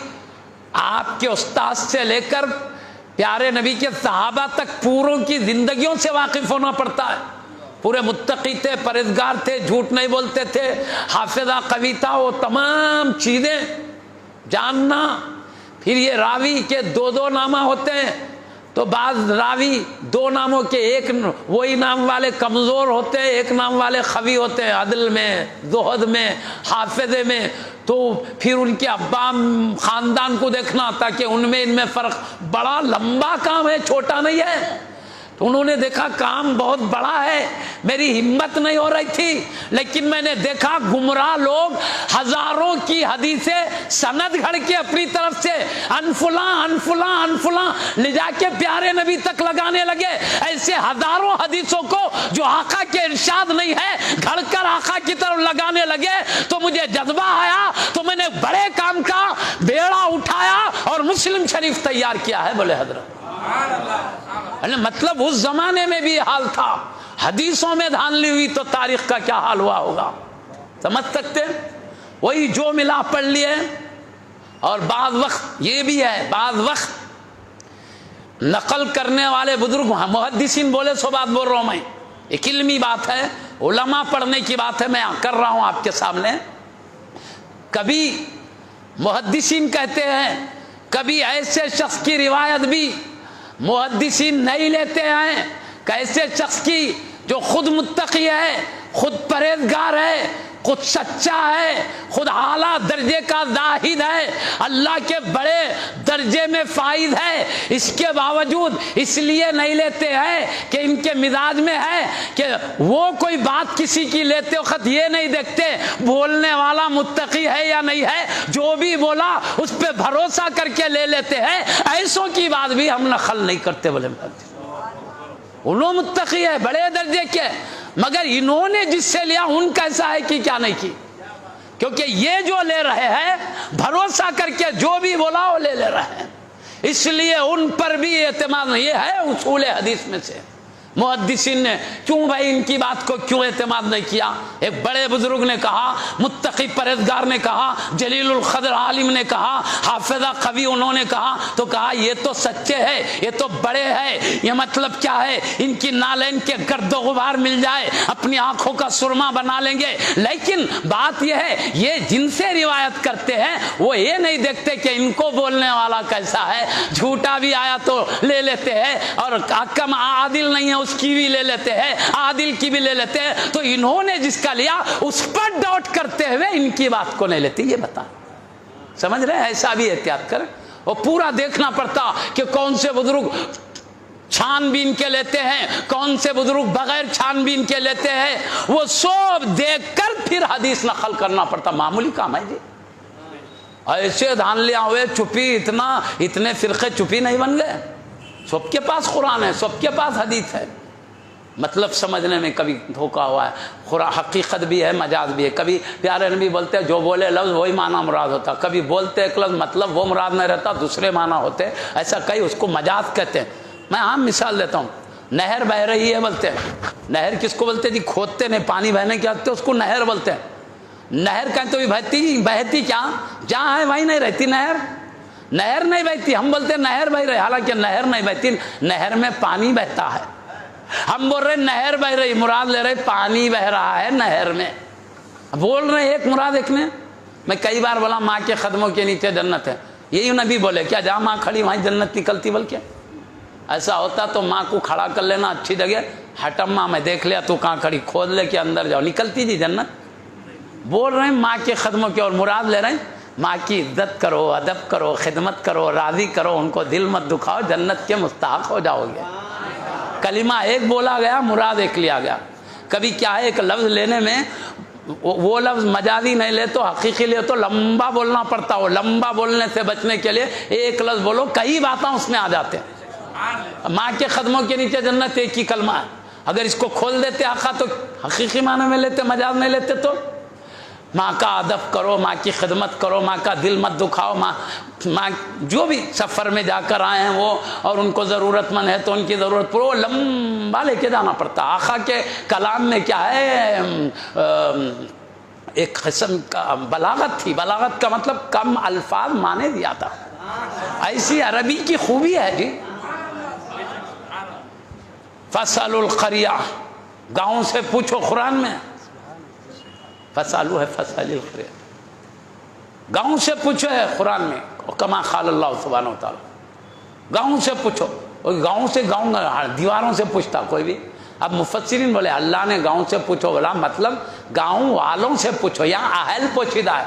آپ کے استاد سے لے کر پیارے نبی کے صحابہ تک پوروں کی زندگیوں سے واقف ہونا پڑتا ہے. پورے متقی تھے، پرہیزگار تھے، جھوٹ نہیں بولتے تھے، حافظہ قوی تھا، وہ تمام چیزیں جاننا. پھر یہ راوی کے 2 نامہ ہوتے ہیں، تو بعض راوی 2 ناموں کے ایک وہی نام والے کمزور ہوتے ہیں، ایک نام والے قوی ہوتے ہیں، عدل میں، زہد میں، حافظے میں. تو پھر ان کے ابا خاندان کو دیکھنا تاکہ ان میں فرق. بڑا لمبا کام ہے، چھوٹا نہیں ہے. تو انہوں نے دیکھا کام بہت بڑا ہے، میری ہمت نہیں ہو رہی تھی، لیکن میں نے دیکھا گمراہ لوگ ہزاروں کی حدیثیں سند گھڑ کے اپنی طرف سے انفلاں لے جا کے پیارے نبی تک لگانے لگے۔ ایسے ہزاروں حدیثوں کو جو آقا کے ارشاد نہیں ہے گھڑ کر آقا کی طرف لگانے لگے، تو مجھے جذبہ آیا، تو میں نے بڑے کام کا بیڑا اٹھایا اور مسلم شریف تیار کیا ہے۔ بولے حضرت مطلب اس زمانے میں بھی حال تھا، حدیثوں میں دھاندلی ہوئی تو تاریخ کا کیا حال ہوا ہوگا، سمجھ سکتے؟ وہی جو ملا پڑھ لیے۔ اور بعض وقت یہ بھی ہے، بعض وقت نقل کرنے والے بزرگ محدثین بولے سو بات بول رہا ہوں میں، ایک علمی بات ہے، علماء پڑھنے کی بات ہے، میں کر رہا ہوں آپ کے سامنے۔ کبھی محدثین کہتے ہیں، کبھی ایسے شخص کی روایت بھی محدثین نہیں لیتے ہیں، کیسے شخص کی جو خود متقی ہے، خود پرہیزگار ہے، خود سچا ہے، خود اعلیٰ درجے کا زاہد ہے، اللہ کے بڑے درجے میں فائز ہے، اس کے باوجود اس لیے نہیں لیتے ہیں کہ ان کے مزاج میں ہے کہ وہ کوئی بات کسی کی لیتے وقت یہ نہیں دیکھتے بولنے والا متقی ہے یا نہیں ہے، جو بھی بولا اس پہ بھروسہ کر کے لے لیتے ہیں، ایسوں کی بات بھی ہم نقل نہیں کرتے۔ بولے انہوں متقی ہے بڑے درجے کے، مگر انہوں نے جس سے لیا ان کا ایسا ہے کہ کیا نہیں کی، کیونکہ یہ جو لے رہے ہیں بھروسہ کر کے جو بھی بولا وہ لے رہے ہیں، اس لیے ان پر بھی اعتماد نہیں۔ یہ ہے اصول حدیث میں سے، محدثین نے کیوں بھائی ان کی بات کو کیوں اعتماد نہیں کیا؟ ایک بڑے بزرگ نے کہا، متقی پرہیزگار نے کہا، جلیل القدر عالم نے کہا، حافظہ قوی انہوں نے کہا، تو کہا یہ تو سچے ہیں، یہ تو بڑے ہیں، یہ مطلب کیا ہے، ان کی نالین کے گرد و غبار مل جائے اپنی آنکھوں کا سرما بنا لیں گے، لیکن بات یہ ہے یہ جن سے روایت کرتے ہیں وہ یہ نہیں دیکھتے کہ ان کو بولنے والا کیسا ہے، جھوٹا بھی آیا تو لے لیتے ہیں، اور حکم عادل نہیں ہے اس کی بھی لے لیتے ہیں، عادل کی بھی لے لیتے ہیں، تو انہوں نے جس کا لیا اس پر ڈاؤٹ کرتے ہوئے ان کی بات کو نہیں لیتے۔ یہ بتا سمجھ رہے ہیں؟ ایسا بھی احتیاط کر، اور پورا دیکھنا پڑتا کہ کون سے بزرگ چھان بین کے لیتے ہیں، کون سے بزرگ بغیر چھان بین کے لیتے ہیں، وہ سب دیکھ کر پھر حدیث نقل کرنا پڑتا۔ معمولی کام ہے جی، ایسے دھان لیا ہوئے چپی، اتنے فرقے چپی نہیں بن گئے، سب کے پاس قرآن ہے، سب کے پاس حدیث ہے۔ مطلب سمجھنے میں کبھی دھوکا ہوا ہے، حقیقت بھی ہے مجاز بھی ہے۔ کبھی پیارے نبی بولتے ہیں جو بولے لفظ وہی معنی مراد ہوتا، کبھی بولتے ایک لفظ مطلب وہ مراد نہیں رہتا، دوسرے معنی ہوتے، ایسا کئی، اس کو مجاز کہتے ہیں۔ میں عام مثال دیتا ہوں، نہر بہ رہی ہے بولتے ہیں، نہر کس کو بولتے جی؟ کھودتے نہیں، پانی بہنے کیا ہوتے اس کو نہر بولتے ہیں۔ نہر کہیں تو بہتی کیا جہاں ہے وہیں نہیں رہتی نہر، نہر نہیں بہتی، ہم بولتے ہیں نہر بہ رہی، حالانکہ نہر نہیں بہتی، نہر میں پانی بہتا ہے، ہم بول رہے نہر بہ رہی، مراد لے رہے پانی بہ رہا ہے نہر میں، بول رہے ایک مراد ایک میں۔ میں کئی بار بولا ماں کے قدموں کے نیچے جنت ہے، یہی نبی بولے کیا جہاں ماں کھڑی وہیں جنت نکلتی؟ بلکہ ایسا ہوتا تو ماں کو کھڑا کر لینا اچھی جگہ، ہٹم ماں میں دیکھ لیا تو کہاں کھڑی، کھود لے کے اندر جاؤ، نکلتی جی جنت۔ بول رہے ہیں ماں کے قدموں کے، اور مراد لے رہے ہیں ماں کی عزت کرو، ادب کرو، خدمت کرو، راضی کرو، ان کو دل مت دکھاؤ، جنت کے مستحق ہو جاؤ گے۔ کلمہ ایک بولا گیا، مراد ایک لیا گیا۔ کبھی کیا ہے ایک لفظ لینے میں وہ لفظ مجازی نہیں لے تو حقیقی لے تو لمبا بولنا پڑتا، ہو لمبا بولنے سے بچنے کے لیے ایک لفظ بولو، کئی باتیں اس میں آ جاتے ہیں۔ ماں کے قدموں کے نیچے جنت ایک ہی کلمہ ہے، اگر اس کو کھول دیتے آقا تو حقیقی معنی میں لیتے، مجاز نہیں لیتے۔ تو ماں کا ادب کرو، ماں کی خدمت کرو، ماں کا دل مت دکھاؤ، ماں جو بھی سفر میں جا کر آئے ہیں وہ، اور ان کو ضرورت مند ہے تو ان کی ضرورت پورو لمبا لے کے جانا پڑتا۔ آقا کے کلام میں کیا ہے، ایک قسم کا بلاغت تھی، بلاغت کا مطلب کم الفاظ معنی دیا تھا، ایسی عربی کی خوبی ہے جی۔ فصل القریہ، گاؤں سے پوچھو، قرآن میں فصالو ہے، فصل القریہ، گاؤں سے پوچھو ہے قرآن میں، کما قال اللہ سبحانہ وتعالی، گاؤں سے پوچھو، گاؤں سے، گاؤں دیواروں سے پوچھتا کوئی بھی۔ اب مفسرین بولے اللہ نے گاؤں سے پوچھو بولا مطلب گاؤں والوں سے پوچھو، یہاں اہل پوچھیدہ ہے،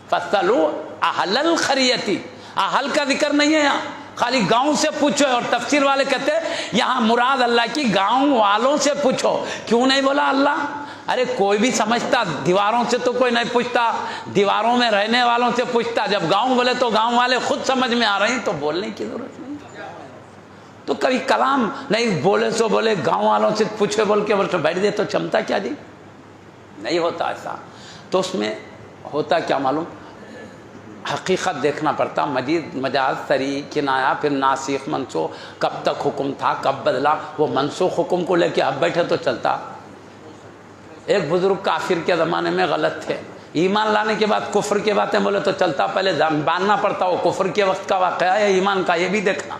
فصلو اہل القریتی، اہل کا ذکر نہیں ہے یہاں، خالی گاؤں سے پوچھو ہے۔ اور تفسیر والے کہتے ہیں یہاں مراد اللہ کی گاؤں والوں سے پوچھو. کیوں نہیں بولا اللہ؟ ارے کوئی بھی سمجھتا دیواروں سے تو کوئی نہیں پوچھتا, دیواروں میں رہنے والوں سے پوچھتا. جب گاؤں بولے تو گاؤں والے خود سمجھ میں آ رہے ہیں تو بولنے کی ضرورت نہیں. تو کبھی کلام نہیں بولے سو بولے گاؤں والوں سے پوچھے بول کے بیٹھ دے تو چمتا کیا جی؟ نہیں ہوتا ایسا. تو اس میں ہوتا کیا معلوم, حقیقت دیکھنا پڑتا. مجید مجاز سری کنایا پھر ناسخ منسوخ, کب تک حکم تھا کب بدلا, وہ منسوخ حکم کو لے کے اب بیٹھے تو چلتا. ایک بزرگ کافر کے زمانے میں غلط تھے, ایمان لانے کے بعد کفر کی باتیں بولے تو چلتا. پہلے باندھنا پڑتا وہ کفر کے وقت کا واقعہ ہے ایمان کا, یہ بھی دیکھنا.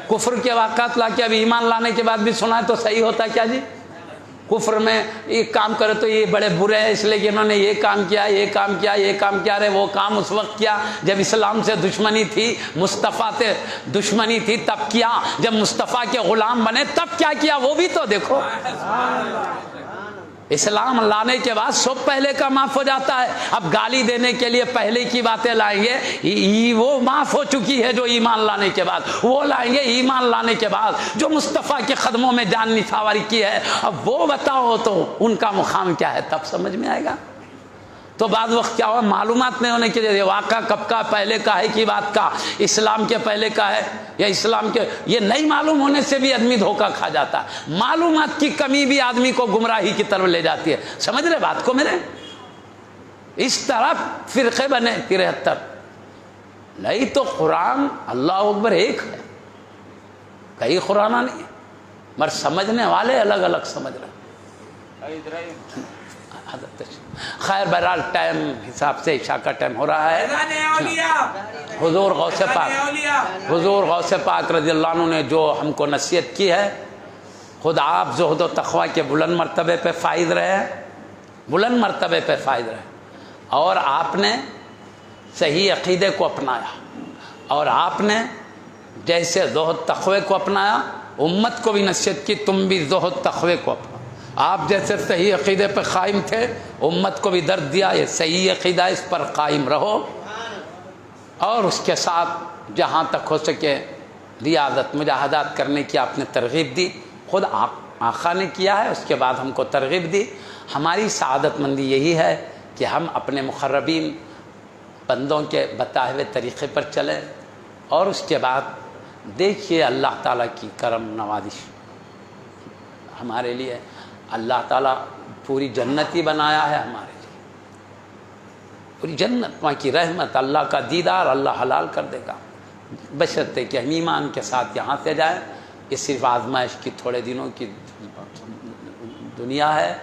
کفر کے واقعات لا کے اب ایمان لانے کے بعد بھی سنا ہے تو صحیح ہوتا کیا جی؟ کفر میں ایک کام کرے تو یہ بڑے برے ہیں اس لیے کہ انہوں نے یہ کام کیا یہ کام کیا یہ کام کیا. رہے وہ کام اس وقت کیا جب اسلام سے دشمنی تھی, مصطفیٰ سے دشمنی تھی تب کیا, جب مصطفیٰ کے غلام بنے تب کیا کیا وہ بھی تو دیکھو. اسلام لانے کے بعد سب پہلے کا معاف ہو جاتا ہے. اب گالی دینے کے لیے پہلے کی باتیں لائیں گے, وہ معاف ہو چکی ہے جو ایمان لانے کے بعد, وہ لائیں گے ایمان لانے کے بعد جو مصطفیٰ کے قدموں میں جان نثاری کی ہے. اب وہ بتاؤ تو ان کا مقام کیا ہے, تب سمجھ میں آئے گا. تو بعض وقت کیا ہوا, معلومات نہیں ہونے کے لیے واقعہ کب کا پہلے کا ہے کی بات کا, اسلام کے پہلے کا ہے یا اسلام کے, یہ نہیں معلوم ہونے سے بھی آدمی دھوکہ کھا جاتا ہے. معلومات کی کمی بھی آدمی کو گمراہی کی طرف لے جاتی ہے. سمجھ رہے بات کو میرے؟ اس طرح فرقے بنے 73. نہیں تو قرآن اللہ اکبر ایک ہے, کئی قرآن نہیں ہے, مگر سمجھنے والے الگ الگ سمجھ رہے. خیر بہرحال ٹائم حساب سے عشاء کا ٹائم ہو رہا ہے. حضور غوث پاک رضی اللہ عنہ نے جو ہم کو نصیحت کی ہے, خود آپ زہد و تقوی کے بلند مرتبے پہ فائز رہے, بلند مرتبے پہ فائز رہے, اور آپ نے صحیح عقیدے کو اپنایا, اور آپ نے جیسے زہد تقوی کو اپنایا امت کو بھی نصیحت کی تم بھی زہد تقوی کو اپنا. آپ جیسے صحیح عقیدے پہ قائم تھے امت کو بھی درد دیا یہ صحیح عقیدہ اس پر قائم رہو, اور اس کے ساتھ جہاں تک ہو سکے ریاضت مجاہدات کرنے کی آپ نے ترغیب دی. خود آقا نے کیا ہے, اس کے بعد ہم کو ترغیب دی. ہماری سعادت مندی یہی ہے کہ ہم اپنے مقربین بندوں کے بتائے ہوئے طریقے پر چلیں, اور اس کے بعد دیکھیے اللہ تعالیٰ کی کرم نوازش ہمارے لیے. اللہ تعالیٰ پوری جنت ہی بنایا ہے ہمارے لیے, پوری جنت, وہاں کی رحمت, اللہ کا دیدار اللہ حلال کر دے گا, بشرطے کہ ہم ایمان کے ساتھ یہاں سے جائیں. یہ صرف آزمائش کی تھوڑے دنوں کی دنیا ہے,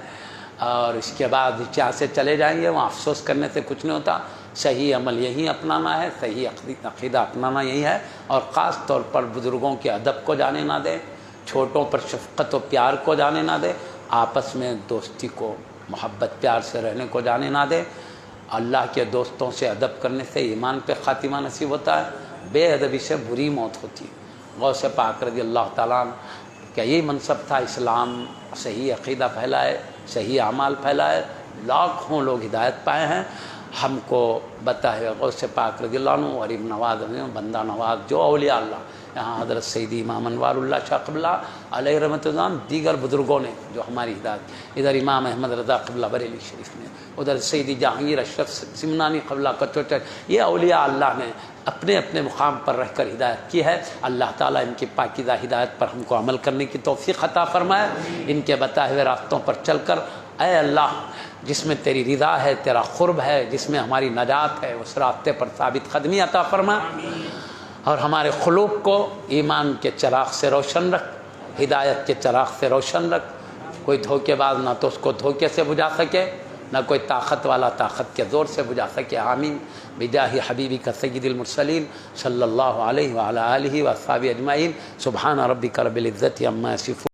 اور اس کے بعد یہاں سے چلے جائیں گے, وہاں افسوس کرنے سے کچھ نہیں ہوتا. صحیح عمل یہی اپنانا ہے, صحیح عقیدہ اپنانا یہی ہے, اور خاص طور پر بزرگوں کے ادب کو جانے نہ دیں, چھوٹوں پر شفقت و پیار کو جانے نہ دیں, آپس میں دوستی کو محبت پیار سے رہنے کو جانے نہ دے. اللہ کے دوستوں سے ادب کرنے سے ایمان پہ خاتمہ نصیب ہوتا ہے, بے ادبی سے بری موت ہوتی ہے. غوث پاک رضی اللہ تعالیٰ عنہ کیا یہی منصب تھا, اسلام صحیح عقیدہ پھیلائے, صحیح اعمال پھیلائے, لاکھوں لوگ ہدایت پائے ہیں. ہم کو بتائے غوث پاک رضی اللہ عنہ, غریب نواز, بندہ نواز, جو اولیاء اللہ یہاں حضرت سیدی امام انوار اللہ شاہ قبلہ علیہ رحمۃ اللہ, دیگر بزرگوں نے جو ہماری ہدایت, ادھر امام احمد رضا قبلہ بریلی شریف نے, ادھر سیدی جہانگیر اشرف سمنانی قبلہ کچوچر, یہ اولیاء اللہ نے اپنے اپنے مقام پر رہ کر ہدایت کی ہے. اللہ تعالیٰ ان کی پاکیزہ ہدایت پر ہم کو عمل کرنے کی توفیق عطا فرمائے. ان کے بتائے ہوئے راستوں پر چل کر اے اللہ جس میں تیری رضا ہے, تیرا قرب ہے, جس میں ہماری نجات ہے, اس راستے پر ثابت قدمی عطا فرما, اور ہمارے قلوب کو ایمان کے چراغ سے روشن رکھ, ہدایت کے چراغ سے روشن رکھ. کوئی دھوکے باز نہ تو اس کو دھوکے سے بجھا سکے, نہ کوئی طاقت والا طاقت کے زور سے بجھا سکے. آمین بجاہ حبیبی کا سید المرسلین صلی اللہ علیہ وعلی آلہ واصحابہ اجمعین. سبحان ربک رب العزت عما یصفون.